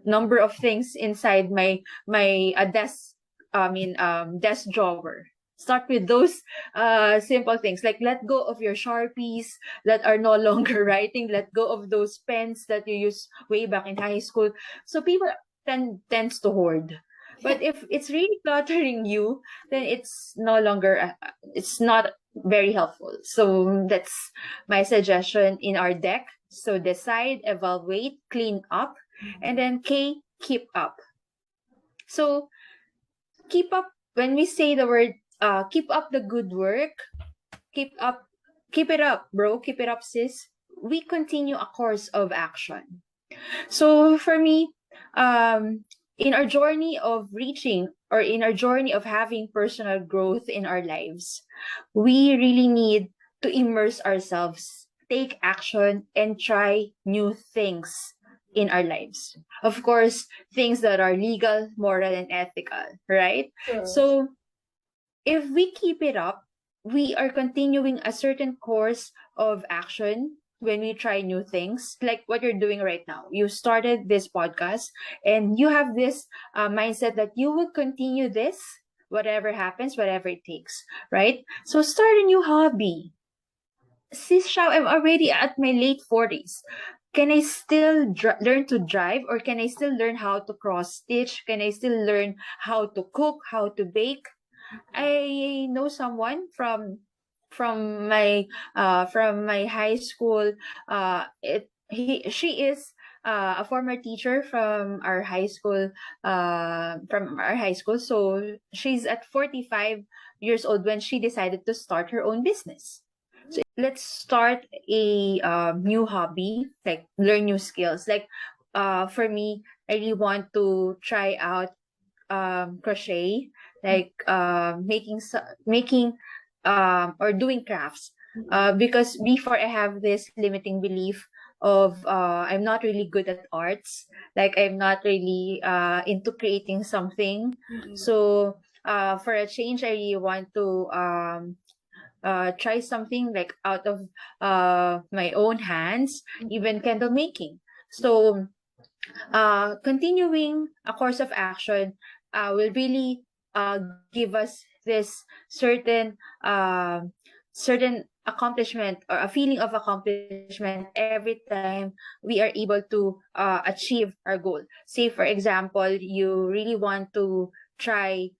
number of things inside my desk, desk drawer. Start with those simple things, like let go of your sharpies that are no longer writing, let go of those pens that you used way back in high school. So people tends to hoard, but if it's really cluttering you, then it's no longer, it's not very helpful. So that's my suggestion in our deck. So decide, evaluate, clean up, and then K, keep up. So keep up, when we say the word keep up the good work, keep up, keep it up, bro, keep it up, sis. We continue a course of action. So for me, in our journey of reaching, or in our journey of having personal growth in our lives, we really need to immerse ourselves, take action, and try new things in our lives. Of course, things that are legal, moral, and ethical, right? True. So if we keep it up, we are continuing a certain course of action when we try new things, like what you're doing right now. You started this podcast and you have this mindset that you will continue this, whatever happens, whatever it takes, right? So start a new hobby. Sis Shao, I'm already at my late 40s. Can I still learn to drive, or can I still learn how to cross stitch? Can I still learn how to cook, how to bake? I know someone from my high school. She is a former teacher from our high school. So she's at 45 years old when she decided to start her own business. So let's start a new hobby, like learn new skills. Like for me, I really want to try out crochet, like making or doing crafts, because before I have this limiting belief of I'm not really good at arts, like I'm not really into creating something. So for a change, I really want to try something like out of my own hands, even candle making. So continuing a course of action will really give us this certain accomplishment, or a feeling of accomplishment every time we are able to achieve our goal. Say, for example, you really want to try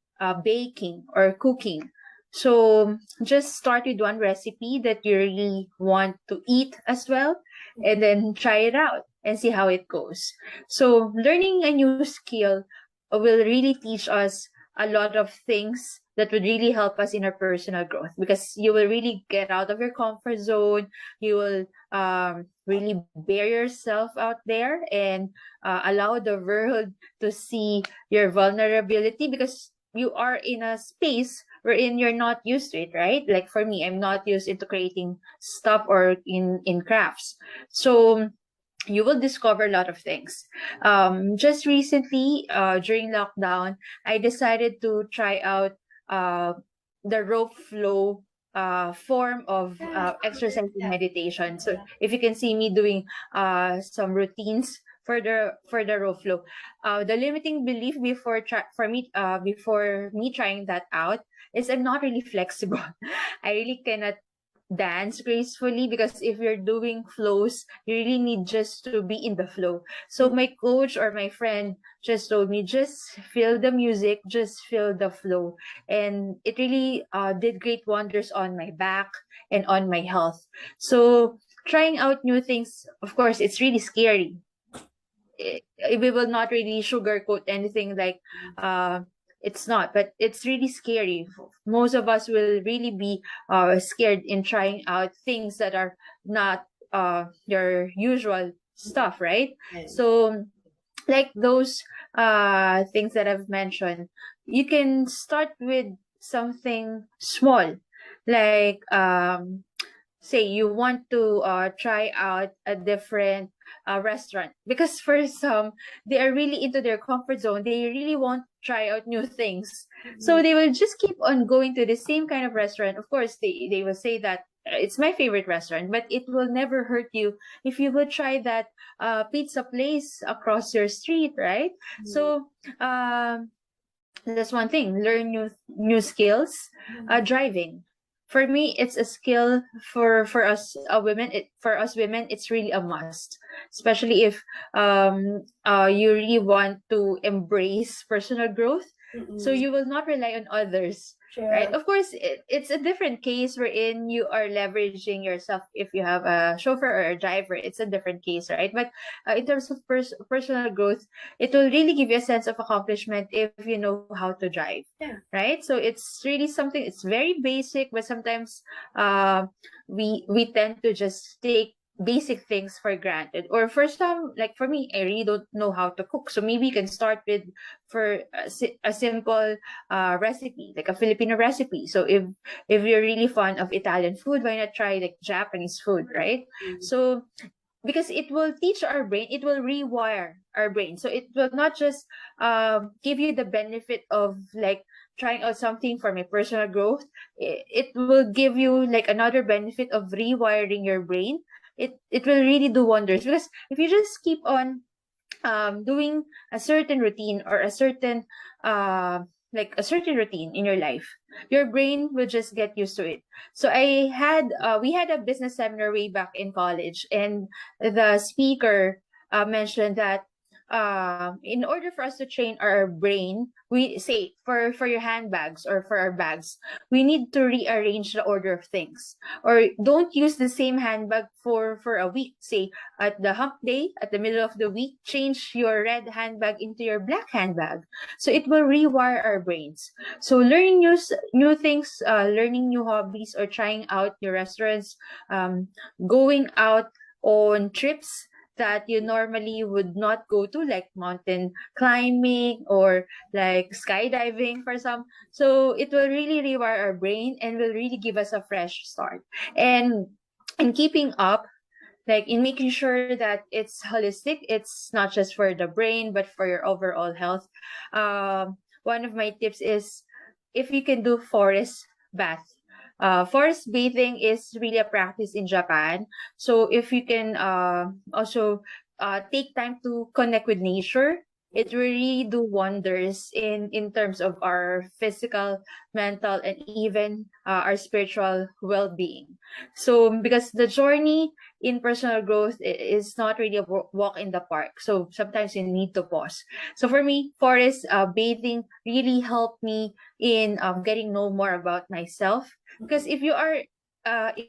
baking or cooking. So just start with one recipe that you really want to eat as well, and then try it out and see how it goes. So learning a new skill will really teach us a lot of things that would really help us in our personal growth, because you will really get out of your comfort zone. You will really bear yourself out there and allow the world to see your vulnerability, because you are in a space wherein you're not used to it, right? Like for me, I'm not used into creating stuff or in crafts. So you will discover a lot of things. Just recently, during lockdown, I decided to try out uh, the rope flow form of exercise and meditation. So if you can see me doing some routines for the rope flow, the limiting belief before me trying that out is I'm not really flexible. I really cannot dance gracefully, because if you're doing flows, you really need just to be in the flow. So my coach or my friend just told me, just feel the music, just feel the flow. And it really did great wonders on my back and on my health. So trying out new things, of course, it's really scary. We will not really sugarcoat anything, like uh it's not, but it's really scary. Most of us will really be scared in trying out things that are not your usual stuff, right? Yes. So like those things that I've mentioned, you can start with something small, like say you want to try out a different restaurant, because for some, they are really into their comfort zone, they really want to try out new things, so they will just keep on going to the same kind of restaurant. Of course, they will say that it's my favorite restaurant, but it will never hurt you if you would try that pizza place across your street, right? So um that's one thing. Learn new skills. Driving. For me, it's a skill for us women. For us women, it's really a must, especially if you really want to embrace personal growth. So you will not rely on others, right? Sure. Of course, it's a different case wherein you are leveraging yourself. If you have a chauffeur or a driver, it's a different case, right? But in terms of personal growth, it will really give you a sense of accomplishment if you know how to drive. Yeah. Right? So it's really something, it's very basic, but sometimes uh, we tend to just take basic things for granted. Or for some, like for me, I really don't know how to cook. So maybe you can start with for a simple recipe, like a Filipino recipe. So if you're really fond of Italian food, why not try like Japanese food, right? So because it will teach our brain, it will rewire our brain, so it will not just give you the benefit of like trying out something for my personal growth. It will give you like another benefit of rewiring your brain. It will really do wonders, because if you just keep on doing a certain routine or a certain uh, like a certain routine in your life, your brain will just get used to it. So we had a business seminar way back in college, and the speaker mentioned that in order for us to train our brain, we say for your handbags or for our bags, we need to rearrange the order of things, or don't use the same handbag for a week. Say at the hump day, at the middle of the week, change your red handbag into your black handbag. So it will rewire our brains. So learning new things, learning new hobbies, or trying out new restaurants, going out on trips that you normally would not go to, like mountain climbing or like skydiving for some. So it will really rewire our brain and will really give us a fresh start. And keeping up, like in making sure that it's holistic, it's not just for the brain but for your overall health. One of my tips is if you can do forest bath. Forest bathing is really a practice in Japan. So if you can also take time to connect with nature, it will really do wonders in terms of our physical, mental, and even our spiritual well-being. So because the journey in personal growth is not really a walk in the park. So sometimes you need to pause. So for me, forest bathing really helped me in getting know more about myself. Because if you are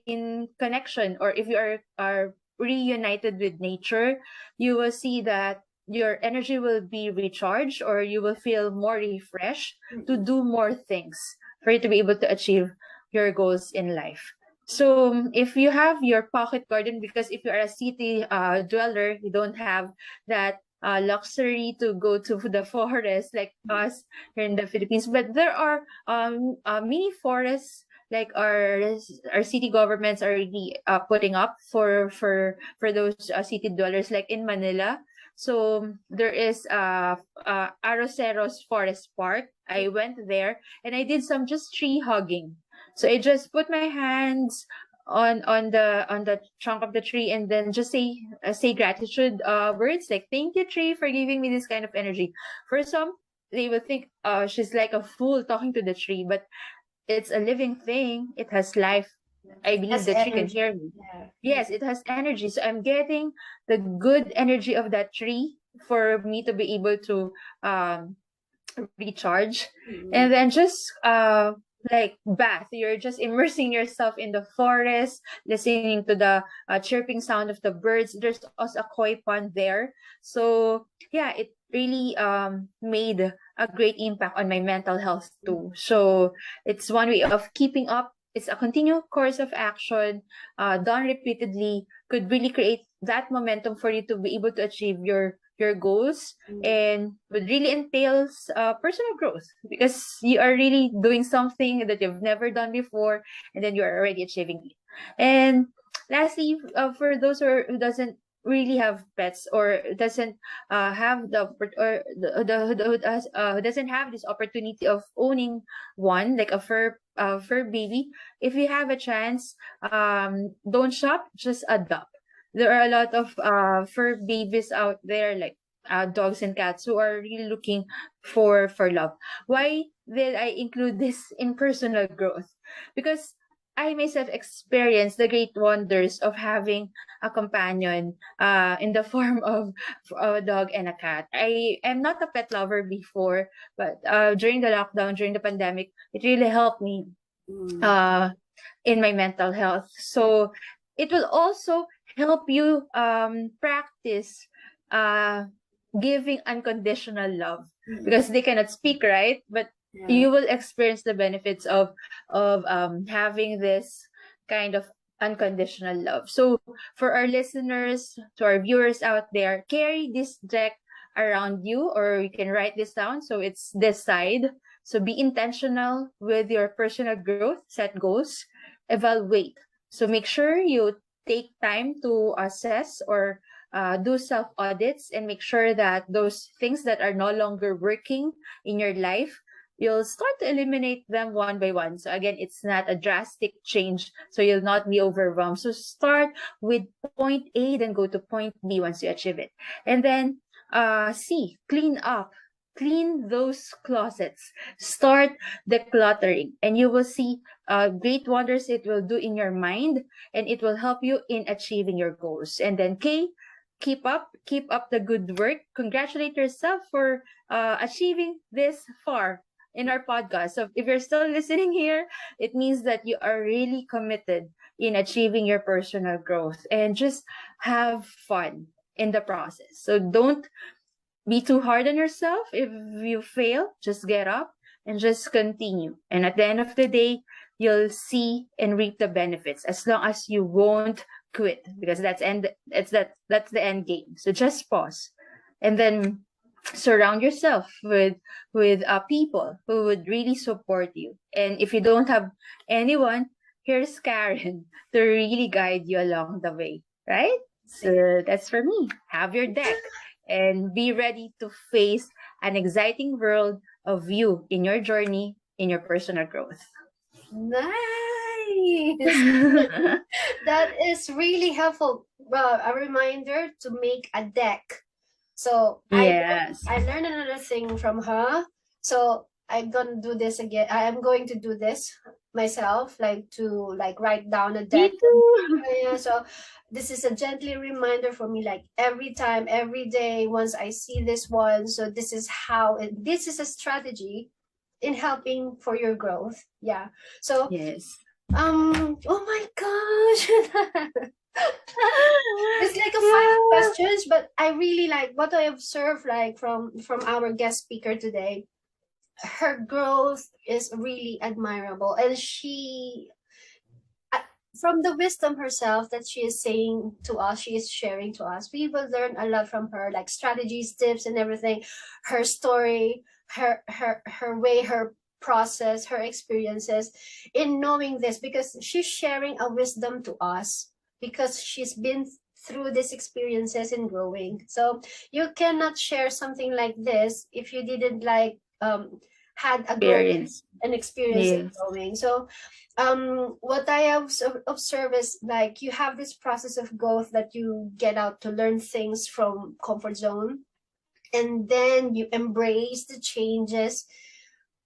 in connection, or if you are reunited with nature, you will see that your energy will be recharged, or you will feel more refreshed to do more things for you to be able to achieve your goals in life. So if you have your pocket garden, because if you are a city dweller, you don't have that luxury to go to the forest like us here in the Philippines. But there are mini forests, like our city governments are really putting up for those city dwellers, like in Manila. So there is Arroceros Forest Park. I went there and I did some just tree hugging. So I just put my hands on the trunk of the tree, and then just say gratitude words like thank you tree for giving me this kind of energy. For some, they would think she's like a fool talking to the tree, but it's a living thing. It has life. I believe Has the tree can energy. hear me. Yeah. Yes, it has energy. So I'm getting the good energy of that tree for me to be able to um recharge. And then just like bath, you're just immersing yourself in the forest, listening to the chirping sound of the birds. There's also a koi pond there. So yeah, it really made a great impact on my mental health too. So it's one way of keeping up. It's a continual course of action, done repeatedly, could really create that momentum for you to be able to achieve your goals, and would really entails personal growth, because you are really doing something that you've never done before, and then you are already achieving it. And lastly, for those who doesn't really have pets, or doesn't have the who doesn't have this opportunity of owning one, like a fur baby, if you have a chance, don't shop, just adopt. There are a lot of fur babies out there, like dogs and cats, who are really looking for love. Why did I include this in personal growth? Because I myself experienced the great wonders of having a companion in the form of a dog and a cat. I am not a pet lover before, but during the lockdown, during the pandemic, it really helped me uh, in my mental health. So it will also help you practice uh, giving unconditional love, because they cannot speak, right? But you will experience the benefits of having this kind of unconditional love. So for our listeners, to our viewers out there, carry this deck around you, or you can write this down. So it's this side. So be intentional with your personal growth, set goals, evaluate. So make sure you take time to assess, or do self audits, and make sure that those things that are no longer working in your life, you'll start to eliminate them one by one. So again, it's not a drastic change, so you'll not be overwhelmed. So start with point A, then go to point B once you achieve it. And then C, clean up. Clean those closets. Start decluttering, and you will see great wonders it will do in your mind, and it will help you in achieving your goals. And then K, keep up the good work. Congratulate yourself for achieving this far in our podcast. So if you're still listening here, it means that you are really committed in achieving your personal growth, and just have fun in the process. So don't be too hard on yourself. If you fail, just get up and just continue. And at the end of the day, you'll see and reap the benefits, as long as you won't quit, because that's the end game. So just pause, and then surround yourself with people who would really support you. And if you don't have anyone, here's Karen to really guide you along the way, right? So that's for me. Have your deck and be ready to face an exciting world of you in your journey, in your personal growth. Nice. That is really helpful. A reminder to make a deck. So Yes. I learned another thing from her. So I'm gonna do this again. I am going to do this myself, like to write down a deck. Me too. Yeah, so this is a gently reminder for me, like every time, every day, once I see this one. So this is this is a strategy in helping for your growth. Yeah. So Yes. oh my gosh. It's like a fun Yeah. questions, but I really like what I observed, like from our guest speaker today. Her growth is really admirable, and uh, from the wisdom herself that she is saying to us, she is sharing to us. We will learn a lot from her, like strategies, tips, and everything. Her story, her way, her process, her experiences in knowing this, because she's sharing a wisdom to us, because she's been through these experiences in growing. So you cannot share something like this if you didn't had a growth Experience. and experience in Yes. growing. So what I have observed is, like, you have this process of growth, that you get out to learn things from comfort zone, and then you embrace the changes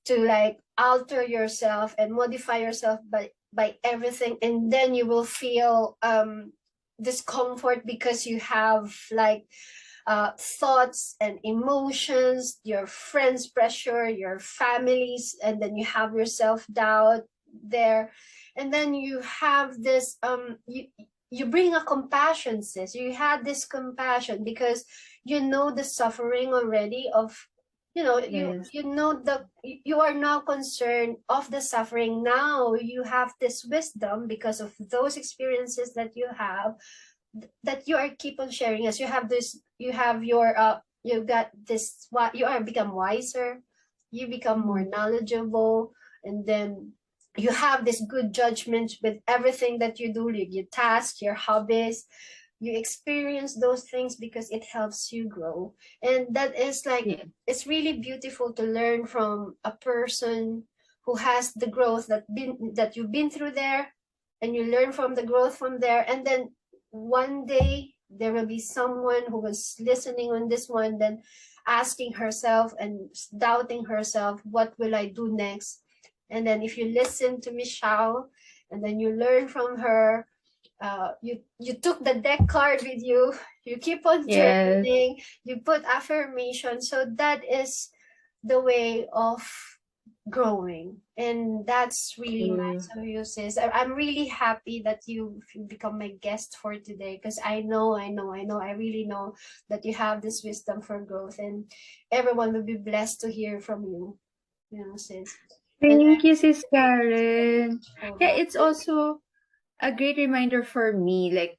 to like alter yourself and modify yourself by everything, and then you will feel discomfort, because you have like thoughts and emotions, your friends pressure, your families, and then you have your self-doubt there, and then you have this you bring a compassion, sis. You had this compassion because you know the suffering already of you know, Yes. you know you are now concerned of the suffering. Now you have this wisdom because of those experiences that you have, that you are keep on sharing us. You have this, you have your you got this, what you are become wiser, you become more Mm. knowledgeable, and then you have this good judgment with everything that you do, your tasks, your hobbies. You experience those things because it helps you grow. And that is like, Yeah. it's really beautiful to learn from a person who has the growth that you've been through there, and you learn from the growth from there. And then one day there will be someone who was listening on this one, then asking herself and doubting herself, what will I do next? And then if you listen to Michelle, and then you learn from her, you took the deck card with you, you keep on Yes. journaling, you put affirmation. So that is the way of growing, and that's really True. nice of you, sis. I'm really happy that you become my guest for today, because I really know that you have this wisdom for growth, and everyone will be blessed to hear from you, you know, sis. And Thank you, Sis I'm Karen. for Yeah, that. it's also a great reminder for me, like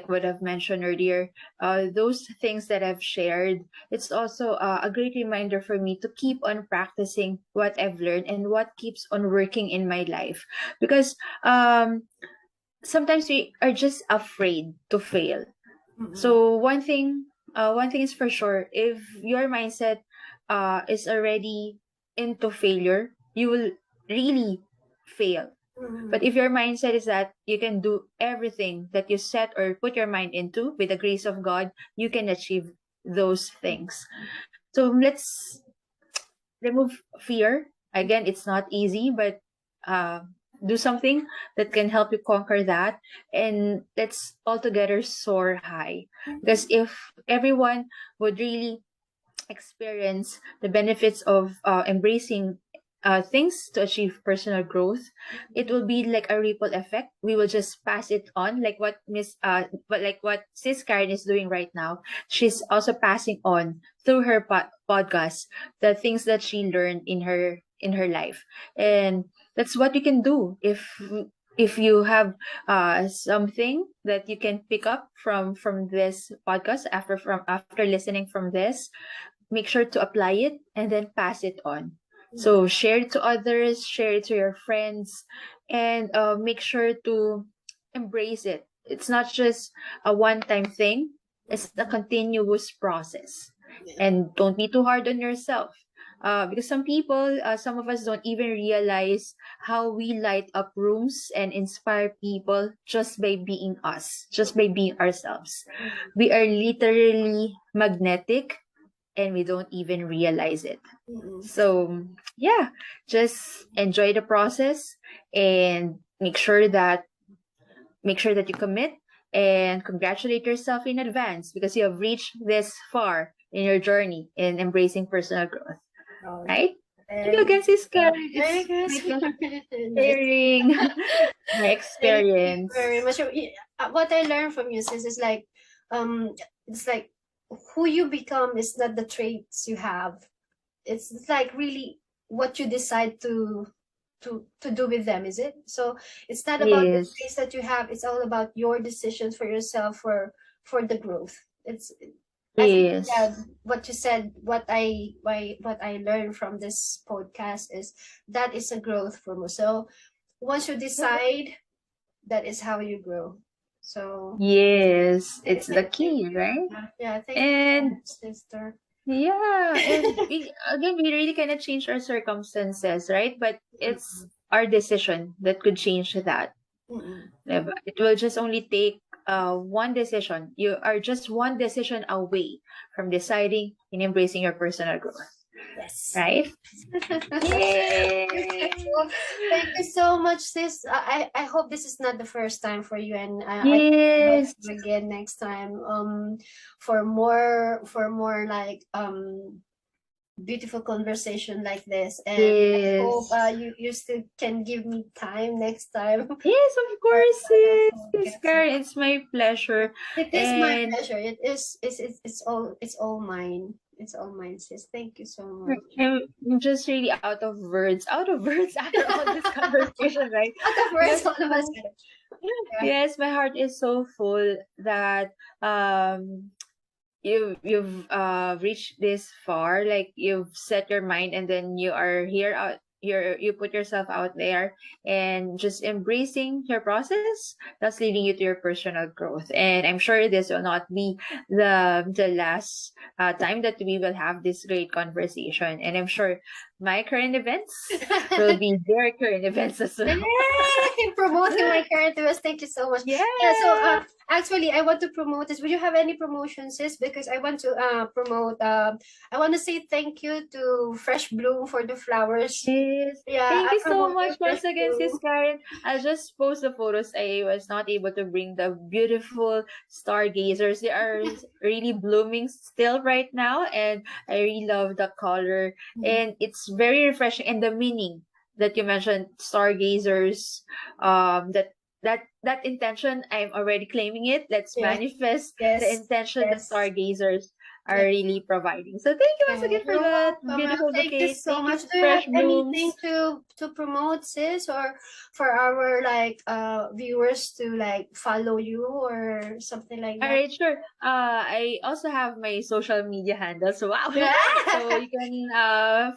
what I've mentioned earlier, those things that I've shared. It's also a great reminder for me to keep on practicing what I've learned and what keeps on working in my life, because sometimes we are just afraid to fail. Mm-mm. So one thing is for sure: if your mindset is already into failure, you will really fail. But Mm-mm. if your mindset is that you can do everything that you set or put your mind into with the grace of God, you can achieve those things. So let's remove fear. Again, it's not easy, but uh, do something that can help you conquer that. And let's all together soar high. Because if everyone would really experience the benefits of embracing things to achieve personal growth, it will be like a ripple effect. We will just pass it on, like what what Sis Karen is doing right now. She's also passing on through her podcast the things that she learned in her life, and that's what you can do if you have something that you can pick up from this podcast after listening from this. Make sure to apply it and then pass it on. So share it to others, share it to your friends, and make sure to embrace it. It's not just a one-time thing. It's a continuous process. Yeah. And don't be too hard on yourself. Because some of us don't even realize how we light up rooms and inspire people just by being us, just by being ourselves. We are literally magnetic and we don't even realize it. Mm-mm. So, yeah, just enjoy the process and make sure that you commit and congratulate yourself in advance because you have reached this far in your journey in embracing personal growth, Oh, right? Thank you thank again, Sis you. Karen. Thank It's you. my pleasure Nice. sharing my Thank you very experience. much. What I learned from you, sis, is like, um, it's like who you become is not the traits you have. It's like really what you decide to do with them, is it? So it's not about the Yes, traits that you have. It's all about your decisions for yourself, for the growth. It's, I think, yes, yeah, what you said, what I learned from this podcast is that is a growth for me. So once you decide, that is how you grow. So yes. yeah, It's the key, right? yeah, thank you so And much, sister. yeah, and we really cannot change our circumstances, right? But it's Mm-mm. our decision that could change that. Mm-mm. Diba? It will just only take one decision. You are just one decision away from deciding and embracing your personal growth, Yes. right? Well, Yay! thank you so much, sis. I hope this is not the first time for you, and I invite Yes, you again next time. For more like beautiful conversation like this, and I hope yes, you still can give me time next time yes, of for course, another yes, podcast. Karen. It's my pleasure. It is my And pleasure. It's all mine. It's all mine, sis. Thank you so much. I'm just really out of words after all this conversation, right? Out of words, Because all of us. Yeah. yes, my heart is so full that you've reached this far, like you've set your mind and then you are here out you put yourself out there and just embracing your process that's leading you to your personal growth. And I'm sure this will not be the last time that we will have this great conversation, and I'm sure my current events will be their current events as well. Yay! Promoting my current events. Thank you so much. Yeah. Yeah, so actually I want to promote this. Would you have any promotions, sis? Because I want to promote I want to say thank you to Fresh Bloom for the flowers. Yes. Yeah, Thank I'm you so promoting much Fresh once again, Sis Bloom. Karen. I just post the photos. I was not able to bring the beautiful stargazers. They are really blooming still right now, and I really love the color. And it's very refreshing. And the meaning that you mentioned, stargazers, that intention, I'm already claiming it. Let's Yeah. manifest the Yes. intention that Yes. stargazers are Yeah. really providing. So thank you once Yeah, again for you're that welcome. beautiful Thank you bouquet. so Thank you, much. Do you have fresh anything blooms. to promote, sis, or for our like viewers to like follow you or something like All that? right, sure. I also have my social media handles. Wow. So you can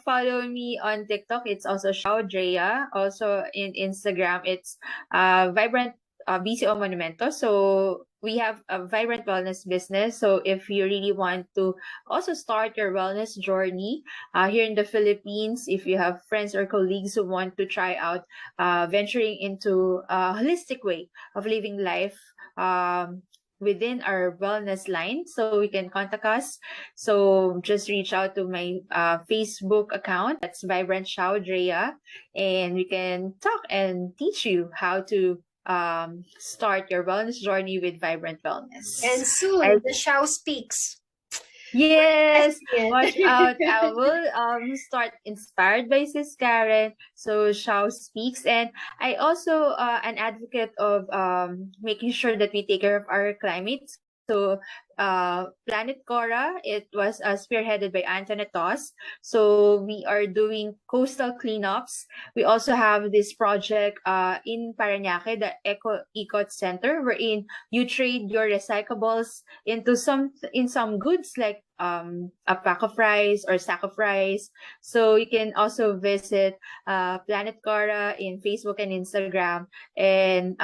follow me on TikTok. It's also Ciao Drea. Also in Instagram, it's Vibrant BCO Monumento. So we have a vibrant wellness business. So if you really want to also start your wellness journey here in the Philippines, if you have friends or colleagues who want to try out venturing into a holistic way of living life, within our wellness line, so you can contact us. So just reach out to my Facebook account, that's Vibrant Ciao Drea, and we can talk and teach you how to start your wellness journey with Vibrant Wellness. And soon I the show speaks. Yes, watch out. I Yes. will start Inspired by Sis Karen. So Shao speaks. And I also an advocate of making sure that we take care of our climate. So Planet Cora, it was spearheaded by Antoinette Toss. So we are doing coastal cleanups. We also have this project in Parañaque, the Ecot Center, wherein you trade your recyclables into some goods like a pack of rice or sack of rice. So you can also visit Planet Cora in Facebook and Instagram, and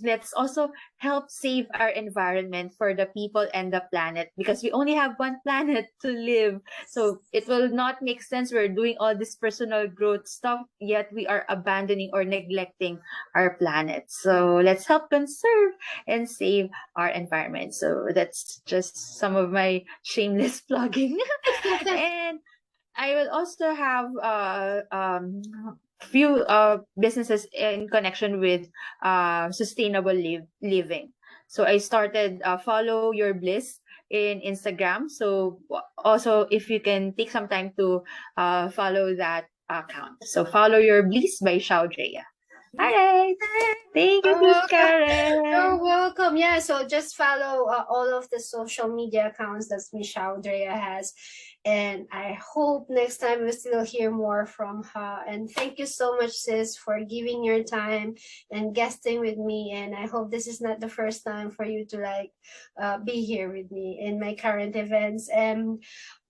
let's also help save our environment for the people and the planet, because we only have one planet to live. So it will not make sense we're doing all this personal growth stuff yet we are abandoning or neglecting our planet. So let's help conserve and save our environment. So that's just some of my shameless plugging. And I will also have few businesses in connection with sustainable living. So I started Follow Your Bliss in Instagram. So also, if you can take some time to follow that account. So Follow Your Bliss by Xiao Drea. All right. Thank you, You're Sis welcome. Karen. You're welcome. Yeah, so just follow all of the social media accounts that Ms Ciao Drea has. And I hope next time we still hear more from her. And thank you so much, sis, for giving your time and guesting with me. And I hope this is not the first time for you to like be here with me in my current events. And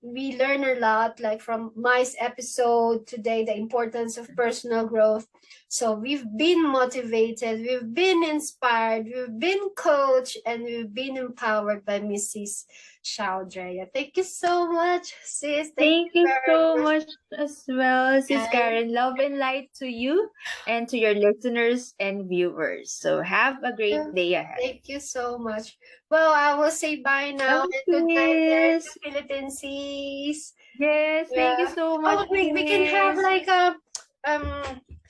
we learn a lot like from my episode today, the importance of personal growth. So we've been motivated, we've been inspired, we've been coached, and we've been empowered by Mrs. Ciao Drea. Thank you so much, sis. Thank Thank you you very so much. much as well, Sis And Karen. Love and light to you and to your listeners and viewers. So have a great day ahead. thank you so much. Well, I will say bye now and good night there in Okay. the Philippine seas. Yes, thank you Yeah. so much, Oh, we can have Sis. like a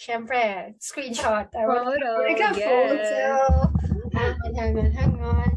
syempre, screenshot. I want to have like Photo, a photo. yes. Hang on.